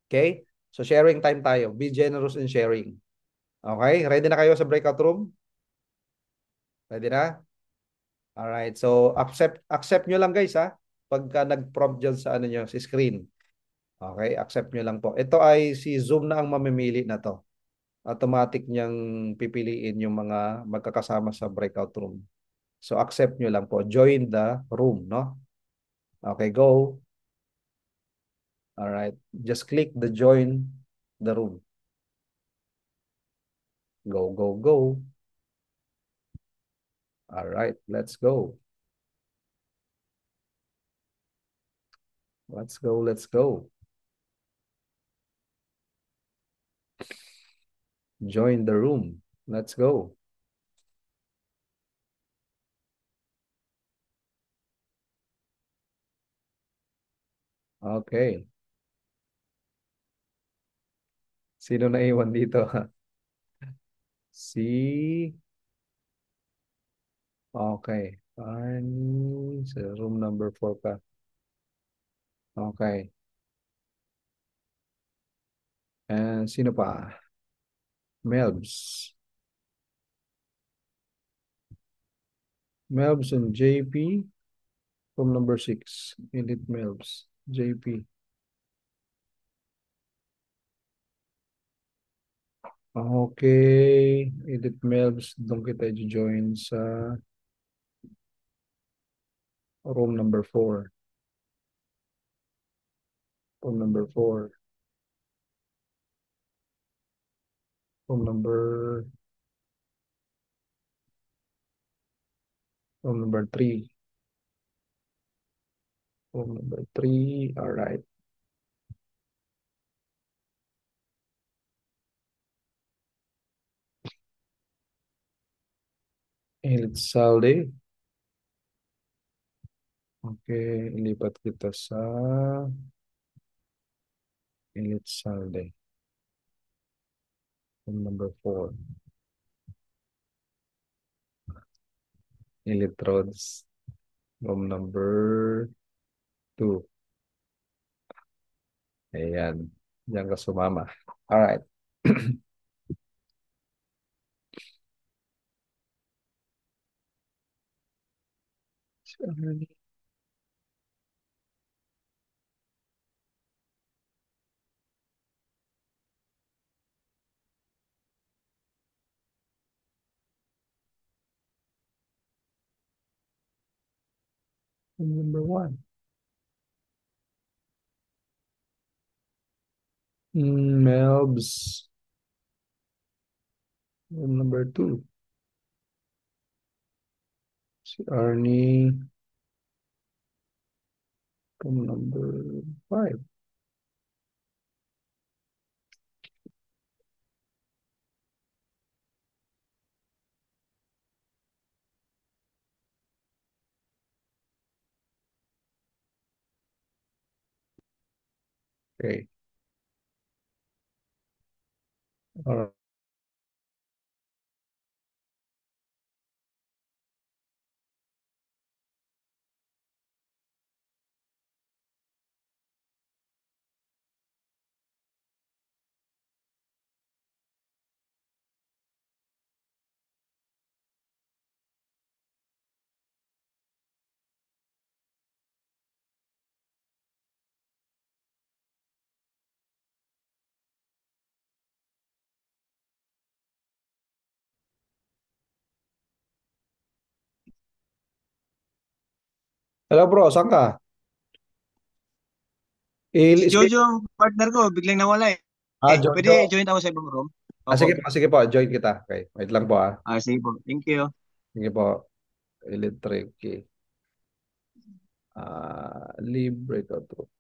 Okay? So, sharing time tayo. Be generous in sharing. Okay? Ready na kayo sa breakout room? Ready na? Alright. So, accept nyo lang, guys, ha? Pagka nag-prompt dyan sa, ano nyo, si screen. Okay? Accept nyo lang po. Ito ay si Zoom na ang mamimili na to. Automatic niyang pipiliin yung mga magkakasama sa breakout room. So accept nyo lang po. Join the room, no? Okay, go. All right. Just click the join the room. Go, go, go. All right, let's go. Let's go, let's go. Join the room. Let's go. Okay. Sino na iwan dito? Si... Okay. Sa room number 4 ka. Okay. And sino pa? Melbs. Melbs and JP. Room number 6. Elite Melbs. JP. Okay. Elite Melbs. Doon kita i-join sa room number 4. Room number 4. Room number 3. Room number 3. All right. Elite Salde. Okay. Ilipat kita sa Elite Salde. Room number 4. Elite Rods. Room number 2. Ayan. Diyan ka sumama. All right. Room number 1. Melbs. Room number 2. Si Arnie. Room number 5. Okay. All right. Hello bro, saan ka? Si I- Jojo ang partner ko, biglang nawala eh. Pwede Jojo. join ako sa ibang room? Sige Opo. po, sige po, join kita. Okay, wait lang po Sige po. Thank you. Sige po, electric key. Libre ko to.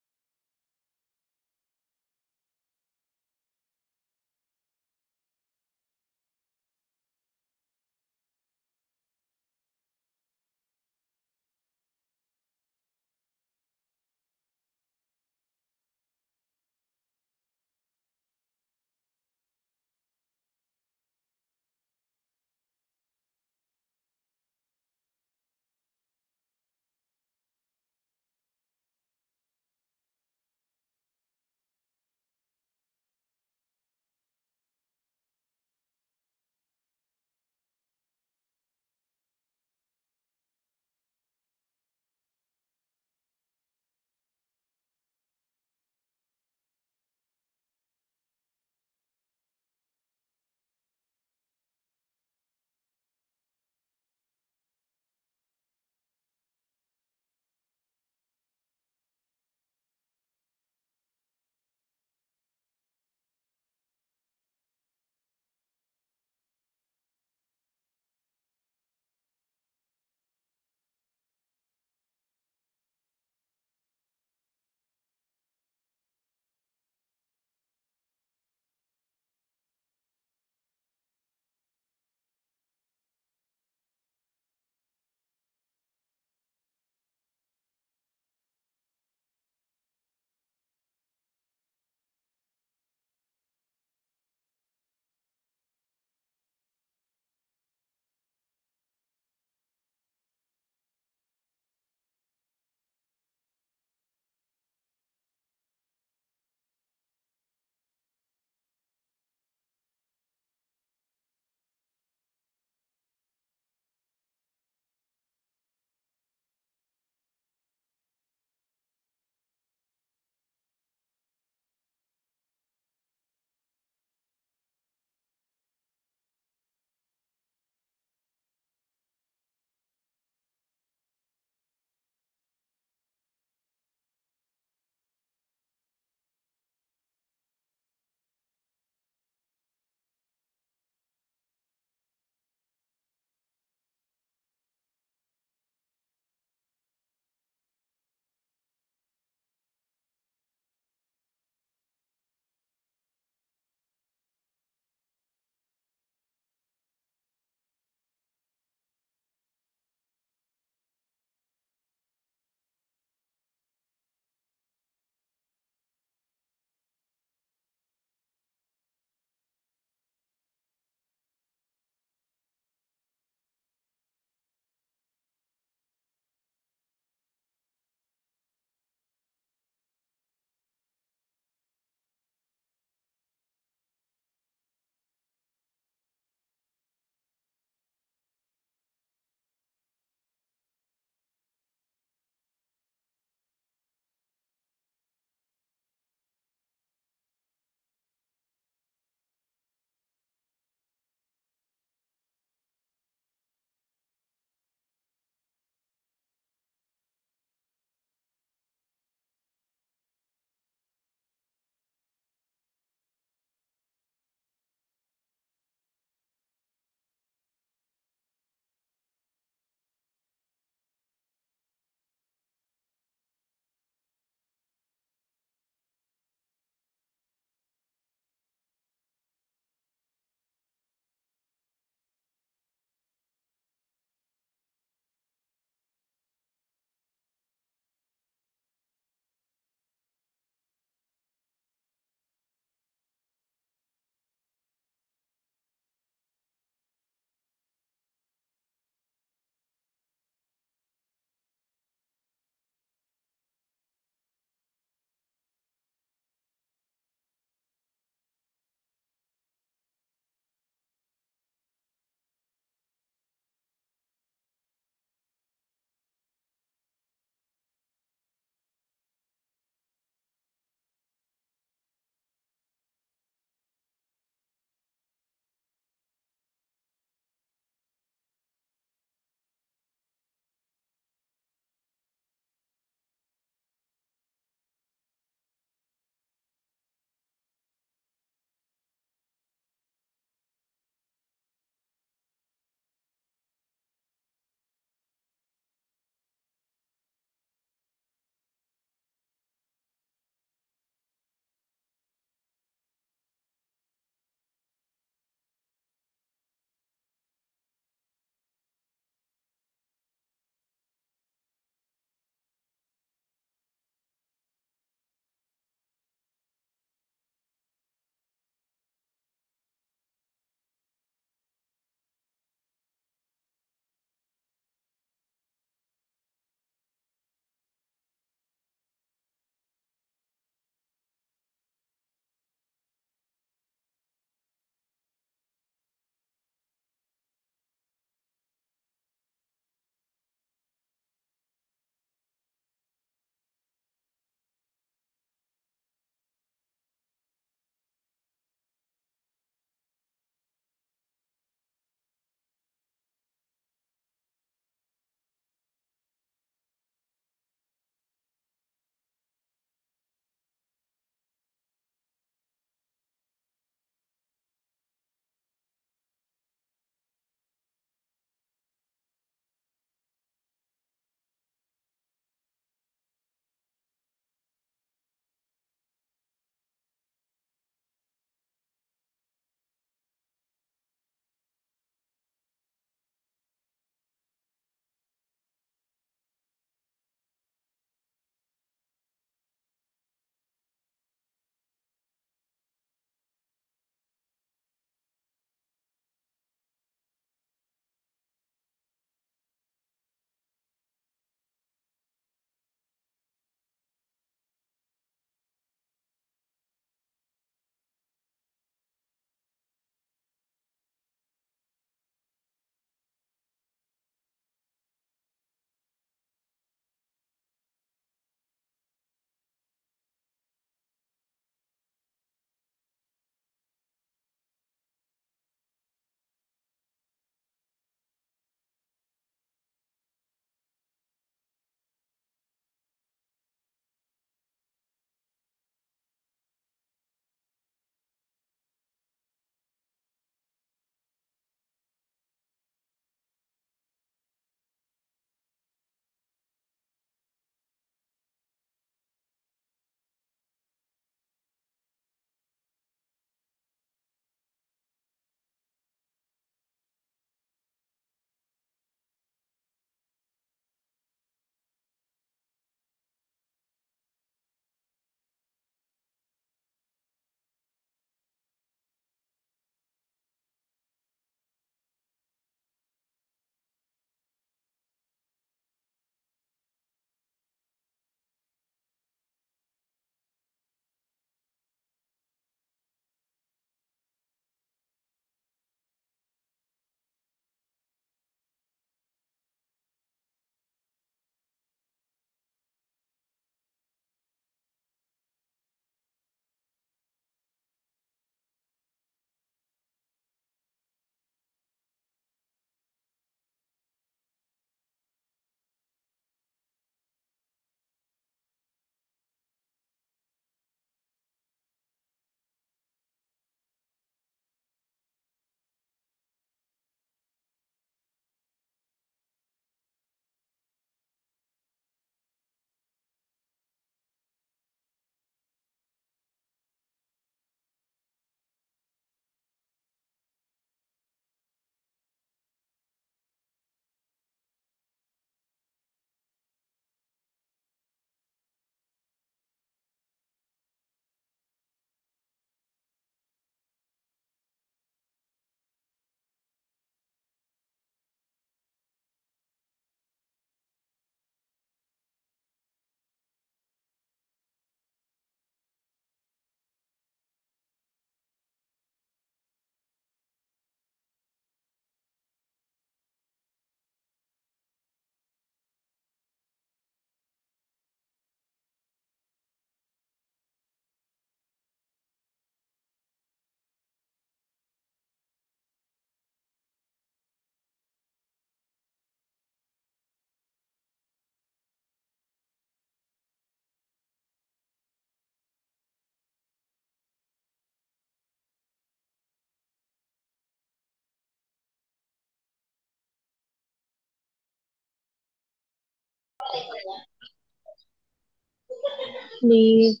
Please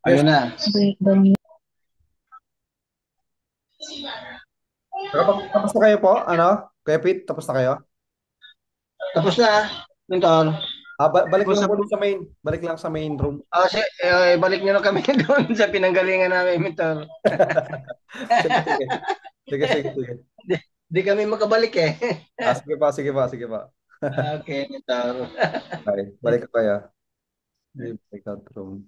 Yes. Ayun na. break the news. Tapos na kayo po? Ano? Kuya Pete, tapos na kayo? Tapos na, mentor. Balik Tapos lang sa po dun sa main. Balik lang sa main room. Balik nyo na kami doon sa pinanggalingan namin, mentor. Sige, sige. Sige, sige, sige. Di kami makabalik eh. Sige pa, sige pa, sige pa. Okay, mentor. Okay, balik ka kaya. Breakout room.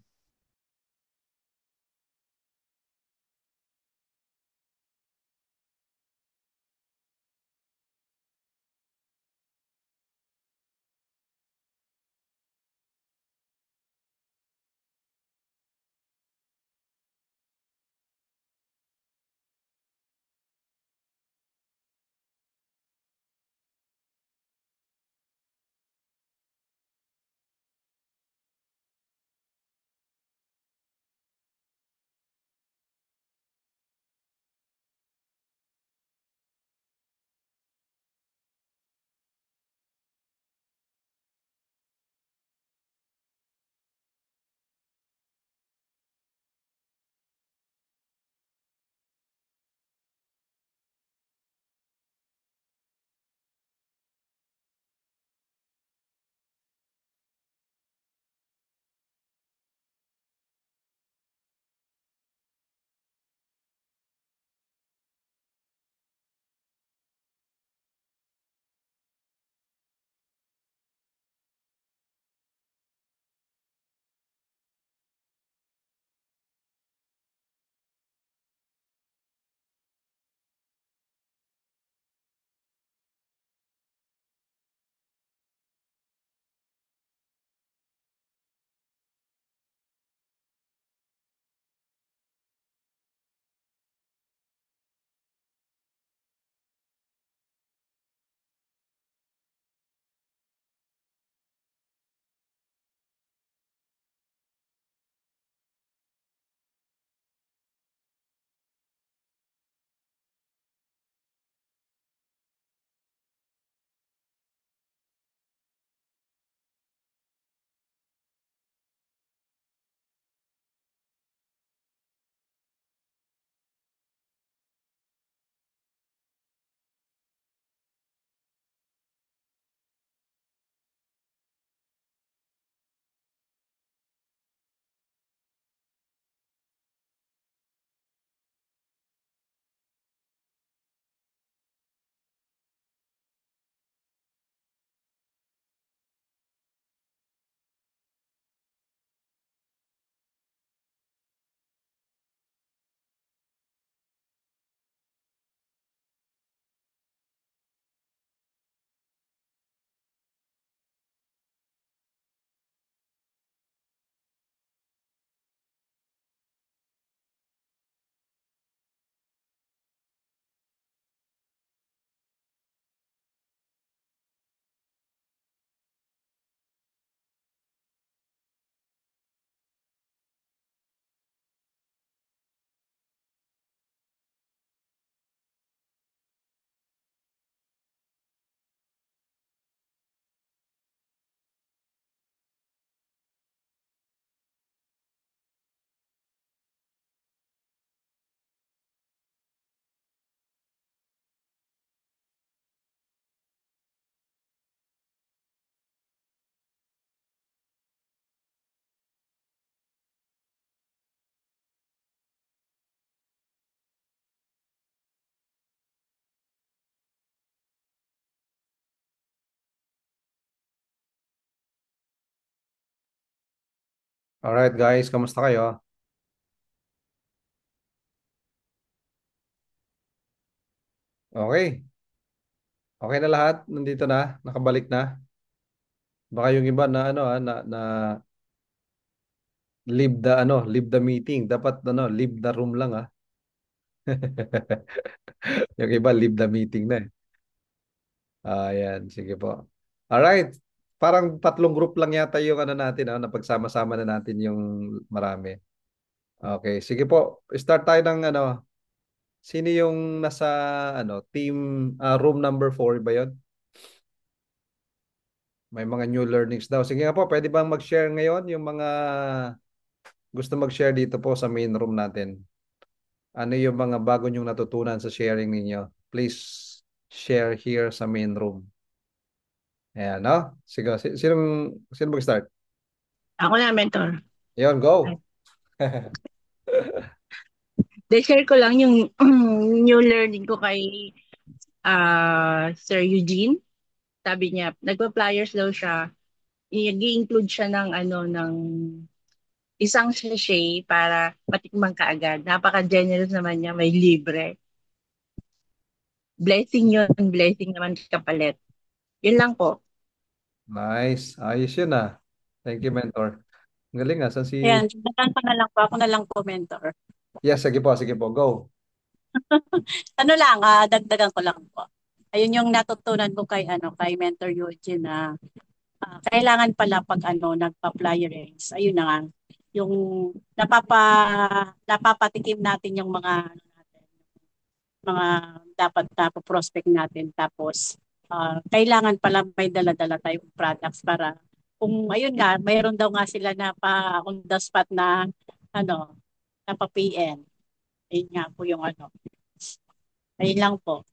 Alright guys, kamusta kayo? Okay. Okay na lahat. Nandito na. Nakabalik na. Baka yung iba na na leave the meeting. Dapat leave the room lang Yung iba leave the meeting na eh. Ayan, sige po. Alright. Parang tatlong group lang yata yung natin, napagsama-sama na natin yung marami. Okay, sige po. Start tayo ng sino yung nasa team room number 4 ba 'yon? May mga new learnings daw. Sige nga po, pwede bang mag-share ngayon yung mga gusto mag-share dito po sa main room natin? Ano yung mga bago nyong natutunan sa sharing ninyo? Please share here sa main room. Ayan, no? Sige, sino mag-start? Ako na, mentor. Yun, go. De-share ko lang yung new learning ko kay Sir Eugene. Sabi niya, nagpa-flyers daw siya. I-include siya ng ng isang sachet para matikman ka agad. Napaka-generous naman niya, may libre. Blessing yun, blessing naman kapalit. Yun lang po. Nice. Ayos yun ah. Thank you, mentor. Ang galing ah. Saan si... Ayan, dagdagan ko na lang po. Ako na lang po, mentor. Yes, sige po, sige po. Go. Ano lang, dagdagan ko lang po. Ayun yung natutunan ko kay kay Mentor Eugene na kailangan pala pag nagpa-flyerings. Ayun na nga, yung napapatikim natin yung mga dapat na prospect natin. Tapos kailangan pala may dala-dala tayong products para kung ayun nga, mayroon daw nga sila na pa on the spot na na pa PN. Ayun nga po yung ayun lang po.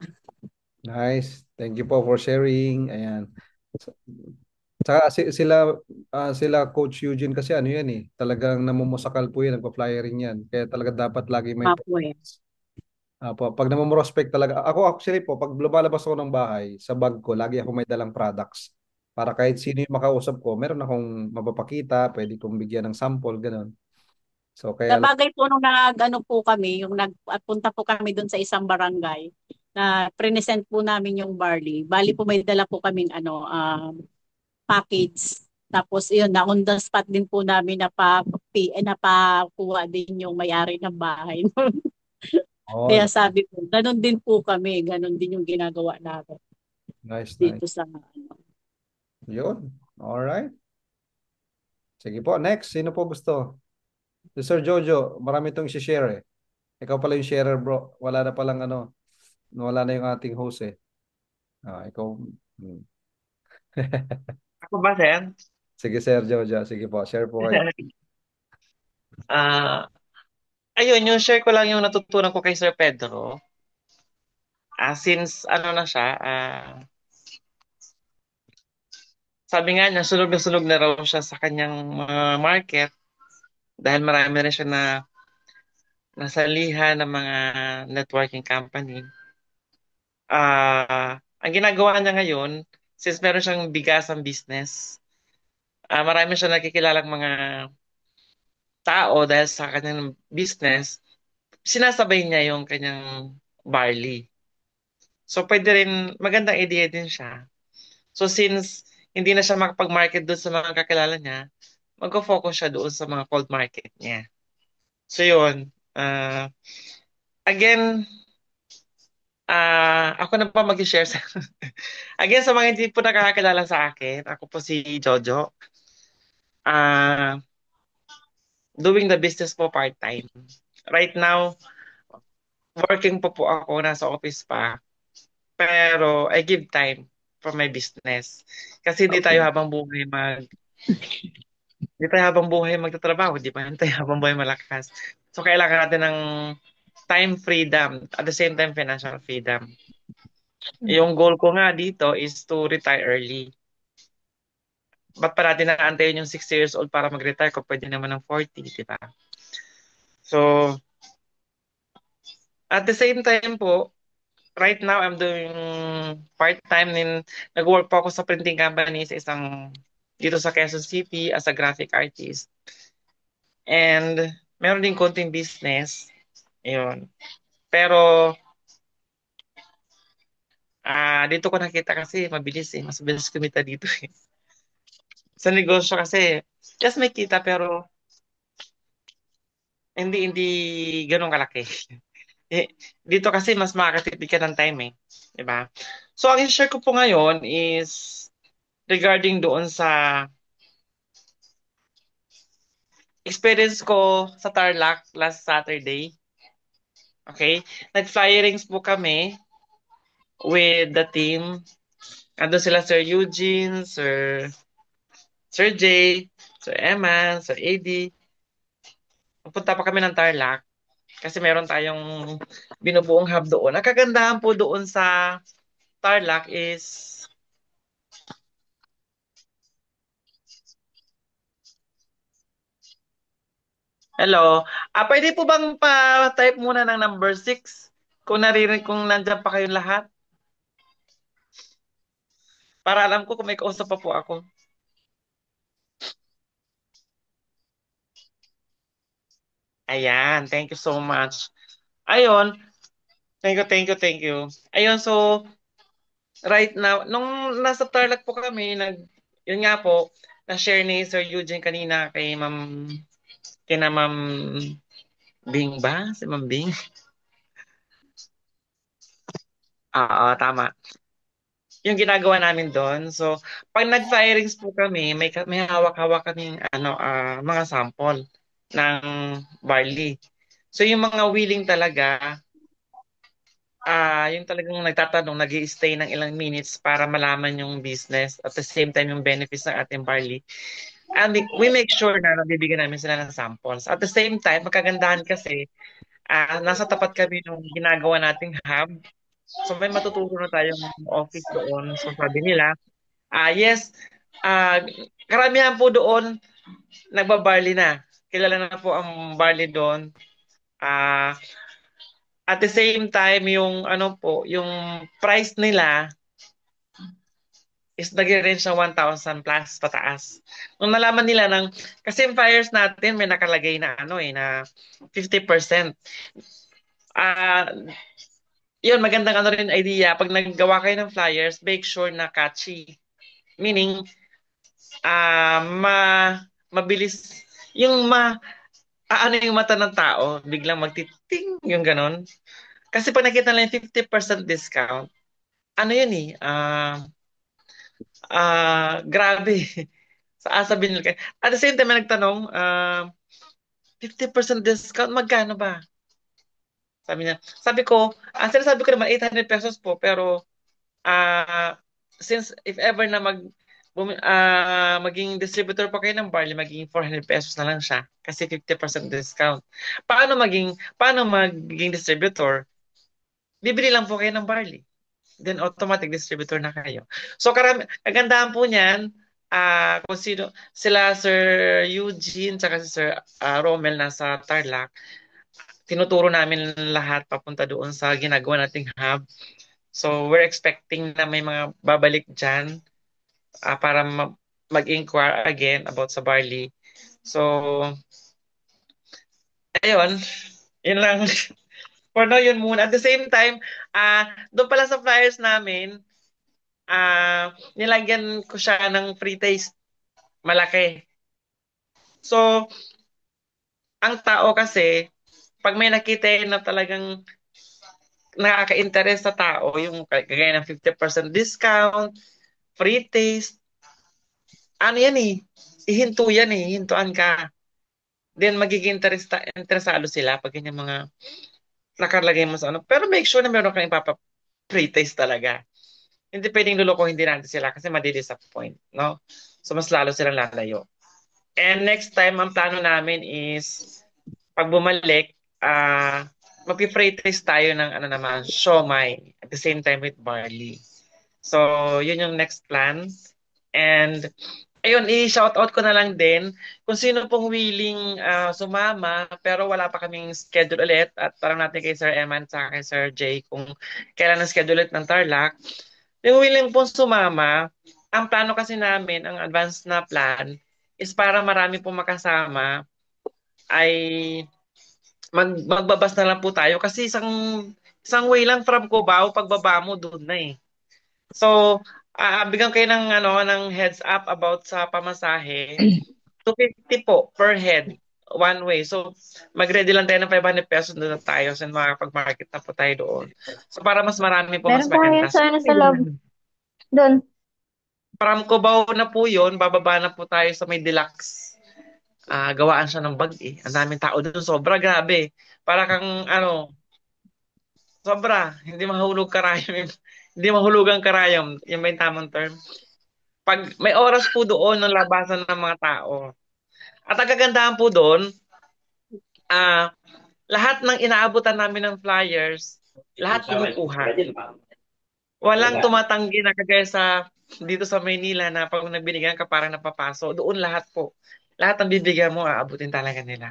Nice. Thank you po for sharing. Ayan. Tsaka sila Coach Eugene kasi ano yan eh. Talagang namumusakal po yan. Nagpa-flyering yan. Kaya talaga dapat lagi may Po eh. pag namumrospect talaga. Ako actually po, pag lumalabas ako ng bahay, sa bag ko, lagi ako may dalang products. Para kahit sino yung makausap ko, meron akong mapapakita, pwede kong bigyan ng sample, ganun. So Sa kaya bagay po nung po kami, yung nagpunta po kami doon sa isang barangay na present po namin yung barley. Bali po may dala po kaming package. Tapos yun, na on the spot din po namin napakuha din yung may-ari ng bahay. oh, Kaya sabi ko, ganun din po kami, ganun din yung ginagawa natin nice, nice. dito sa Yun. All right. Sige po, next. Sino po gusto? Si Sir Jojo, marami itong i-share eh. Ikaw pala yung sharer, bro. Wala na palang wala na yung ating host eh. Ikaw. Hmm. Ako ba, Sir? Sige, Sir Jojo. Sige po, share po kayo. Ah, ayun, yung share ko lang yung natutunan ko kay Sir Pedro. Since na siya, sabi nga niya, sunog na raw siya sa kanyang mga market dahil marami rin siya na nasalihan ng mga networking company. Ang ginagawa niya ngayon, since meron siyang bigasang business, marami siya nakikilalang mga tao dahil sa kanyang business, sinasabay niya yung kanyang barley. So pwede rin, magandang idea din siya. So since hindi na siya makapag-market doon sa mga kakilala niya, mag-focus siya doon sa mga cold market niya. So yun, again, ako na pa mag-share sa... Again, sa mga hindi po nakakakilala sa akin, ako po si Jojo. Doing the business po part-time. Right now, working po ako, nasa office pa. Pero I give time for my business. Kasi hindi tayo habang buhay magtatrabaho, di ba? Hindi tayo habang buhay malakas. So kailangan natin ng time freedom, at the same time financial freedom. Yung goal ko nga dito is to retire early. Ba't pa natin naantayin yung 60 years old para mag-retire kung pwede naman ng 40, di ba? So, at the same time po, right now I'm doing part-time nag-work po ako sa printing company sa dito sa Quezon City as a graphic artist. And meron din konting business. Ayun. Pero dito ko nakita kasi mabilis eh. Mas mabilis kumita dito eh. Sa negosyo kasi, just may kita pero hindi ganun kalaki. Dito kasi mas makakatipid ka ng time eh. Diba? So, ang i-share ko po ngayon is regarding doon sa experience ko sa Tarlac last Saturday. Okay? Nag-flyerings po kami with the team. Ando sila Sir Eugene, Sir Jay, Sir Eman, Sir AD. Pupunta pa kami ng Tarlac kasi meron tayong binubuong hub doon. Ang kagandahan po doon sa Tarlac is hello. Pwede po bang pa-type muna ng number 6 kung naririnig kung nandyan pa kayong lahat? Para alam ko kung may kausap pa po ako. Ayan, thank you so much. Ayun, thank you. Ayun, so right now, nung nasa Tarlac po kami, yun nga po, na-share ni Sir Eugene kanina kina Ma'am Bing ba? Si Ma'am Bing? Oo, tama. Yung ginagawa namin doon. So, pag nag-firings po kami, may hawak-hawak kaming mga sample ng barley. So, yung mga willing talaga, yung talagang nagtatanong, nag stay ng ilang minutes para malaman yung business at the same time yung benefits ng ating barley. And we make sure na nabibigyan namin sila ng samples. At the same time, magkagandahan kasi, nasa tapat kami nung ginagawa nating hub. So may matuturo na tayong office doon. So sabi nila, yes, karamihan po doon nagbabarley na. Kilala na po ang barley doon. At the same time, yung yung price nila is nag-range ng 1,000 plus pataas. Nung nalaman nila kasi yung flyers natin may nakalagay na na 50%. Yun, magandang rin idea. Pag naggawa kayo ng flyers, make sure na catchy. Meaning, mabilis, yung yung mata ng tao, biglang magtiting, yung ganon. Kasi pag nakita nila yung 50% discount, yun grabe. Sabihin nila. At the same time, may nagtanong, 50% discount, magkano ba? Sabi ko, sinasabi ko naman 800 pesos po, pero since if ever na maging distributor pa kayo ng barley, magiging 400 pesos na lang siya kasi 50% discount. Paano magiging distributor? Bibili lang po kayo ng barley. Then automatic distributor na kayo. So kagandahan po niyan, kung sila Sir Eugene tsaka si Sir Romel nasa Tarlac, tinuturo namin lahat papunta doon sa ginagawa nating hub. So we're expecting na may mga babalik dyan para mag-inquire again about sa barley. So, ayun. Yun lang. For now, yun muna. At the same time, doon pala sa flyers namin, nilagyan ko siya ng free taste. Malaki. So, ang tao kasi, pag may nakita na talagang nakaka-interest sa tao, yung kagaya ng 50% discount, free taste, yan ihinto yan hintuan ka. Then magiging interesado sila pag yung mga nakalagay mo sa Pero make sure na meron kang ipapa-pre-taste talaga. Hindi pwedeng lulukohin din natin sila kasi madi-disappoint, no? So mas lalo silang lalayo. And next time, ang plano namin is pag bumalik, mag-pre-taste tayo ng naman, siomai at the same time with barley. So, yun yung next plan. And ayun, i-shoutout ko na lang din kung sino pong willing sumama pero wala pa kaming schedule ulit at parang natin kay Sir Eman at kay Sir Jay kung kailan ang schedule ulit ng Tarlac. Yung willing pong sumama, ang plano kasi namin, ang advance na plan is para marami pong makasama ay magbabas na lang po tayo kasi isang way lang from Cubao, pagbaba mo doon na So, bigyan kayo ng heads up about sa pamasahe. 250 po per head, one way. So, mag-ready lang tayo ng 500 pesos doon na tayo so makapag-market na po tayo doon. So, para mas marami po, mas maganda. Meron tayo sa loob. Doon. From Cubao na po yun, bababa na po tayo sa may deluxe. Gawaan siya ng bag Ang daming tao doon, sobra grabe. Para kang sobra, hindi mahulog karayom, hindi mahulugang karayom, yung may tamang term. Pag may oras po doon ng labasan ng mga tao. At ang kagandahan po doon, lahat ng inaabutan namin ng flyers, lahat kumukuha. Walang tumatanggi na kagaya dito sa Maynila na pag nagbinigyan ka parang napapaso. Doon lahat po. Lahat ng bibigyan mo, aabutin talaga nila.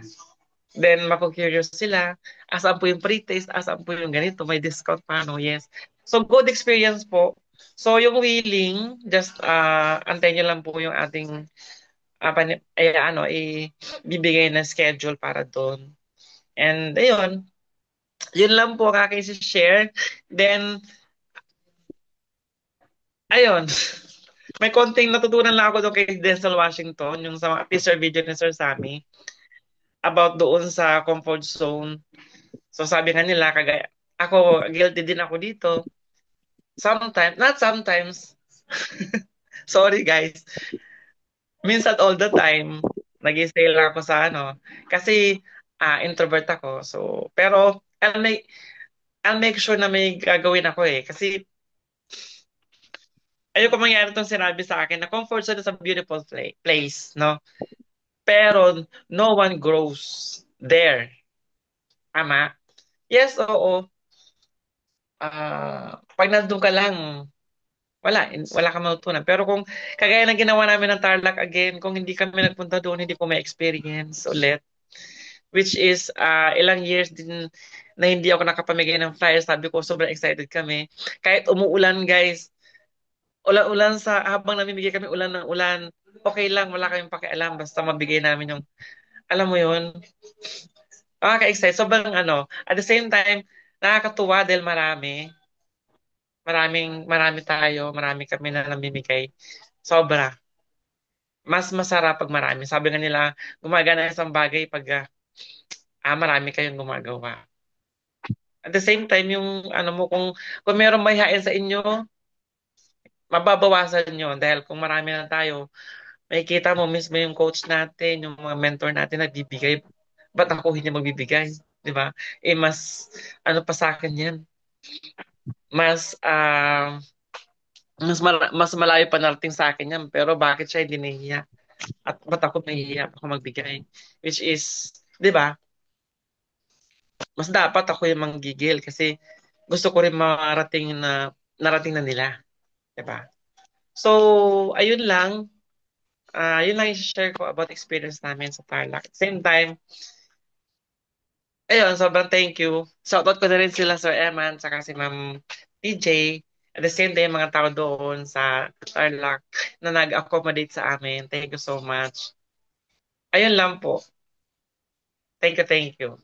Then, mako-curious sila. Asaan po yung pre-taste? Asaan po yung ganito? May discount pa, no? Yes. So, good experience po. So, yung willing, just antayin nyo lang po yung ating ibibigay na schedule para doon. And, ayun. Yun lang po ang aking share. Then, ayun. May konting natutunan lang ako doon kay Denzel Washington, yung sa teaser video ni Sir Sammy, about doon sa comfort zone. So sabi nga nila, kagaya, ako, guilty din ako dito. Sometimes, not sometimes, sorry guys, minsan all the time, nag-stay lang ako sa kasi introvert ako. So, pero I'll make sure na may gagawin ako kasi ayoko mangyari itong sinabi sa akin na comfort zone is a beautiful place, no? Pero no one grows there. Tama? Yes, oo. Pag nandun ka lang, wala kang matutunan. Pero kung kagaya ng ginawa namin ng Tarlac again, kung hindi kami nagpunta doon, hindi ko ma-experience ulit. Which is ilang years din na hindi ako nakapamigay ng flyers. Sabi ko, sobrang excited kami. Kahit umuulan, guys, ulan-ulan habang namimigay kami ulan ng ulan, okay lang, wala kaming pakialam. Basta mabigay namin yung, alam mo yun, nakaka-excite. Sobrang at the same time, nakakatuwa dahil marami tayo, marami kami na namimigay. Sobra. Mas masarap pag marami. Sabi nga nila, gumagana isang bagay pag marami kayong gumagawa. At the same time, yung kung mayroong mahihain sa inyo, mababawasan nyo. Dahil kung marami na tayo, makikita mo mismo yung coach natin, yung mga mentor natin nagbibigay. Ba't ako hindi magbibigay? Di ba? Mas, pa sa akin yan? Mas, mas malayo pa narating sa akin yan. Pero bakit siya hindi nahihiya? At ba't ako nahihiya ako magbigay? Which is, di ba? Mas dapat ako yung manggigil kasi gusto ko rin narating na nila. Di ba? So, ayun lang. Yun lang i-share ko about experience namin sa Tarlac. At the same time, ayun, sobrang thank you. Shoutout ko na rin sila Sir Eman saka si Ma'am TJ. At the same time, mga tao doon sa Tarlac na nag-accommodate sa amin. Thank you so much. Ayun lang po. Thank you, thank you.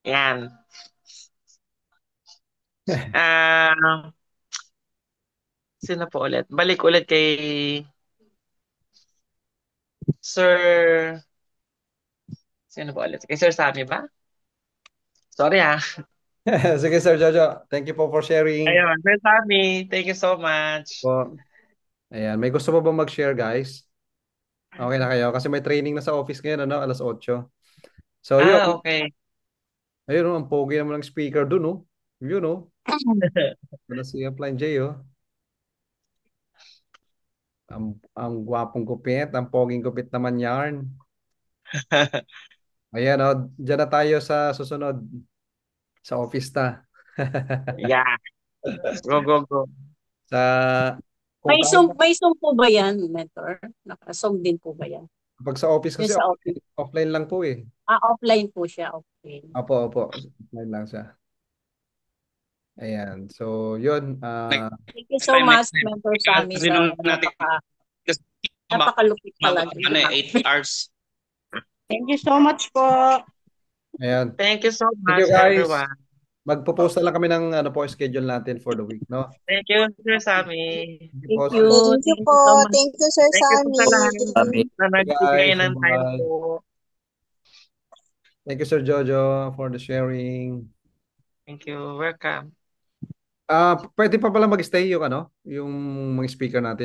Yan. Sino po ulit? Balik ulit kay Sir... Sino po ulit? Kay Sir Sammy ba? Sorry Sige, Sir Jojo. Thank you po for sharing. Ayun, Sir Sammy. Thank you so much. Po. Ayan, may gusto pa ba mag-share, guys? Okay na kayo? Kasi may training na sa office ngayon, 8:00. So, yun. Okay. Ayun, ang pogi naman ng speaker dun, Yun, Wala si Upline J, Ang gwapong gupit, ang poging gupit naman yarn. Ayan, dyan na tayo sa susunod. Sa office ta. Yeah. Go, go, go. May song po ba yan, mentor? Naka-song din po ba yan? Pag sa office kasi, offline lang po eh. Offline po siya, okay. Opo. Offline lang siya. Ayan. So, yun. Thank you so much, Mentor Sammy. Napakalupit talaga. 8 hours. Thank you so much po. Ayan. Thank you so much, Thank you, guys. everyone. Magpo-post na lang kami ng schedule natin for the week, no? Thank you, Sir Sammy. Thank you. Thank you po. Thank you, Sir Sammy. Na nagbigay ng time po. Thank you, Sir Jojo, for the sharing. Thank you. Welcome. Pwede pa pala mag-stay yung mga speaker natin.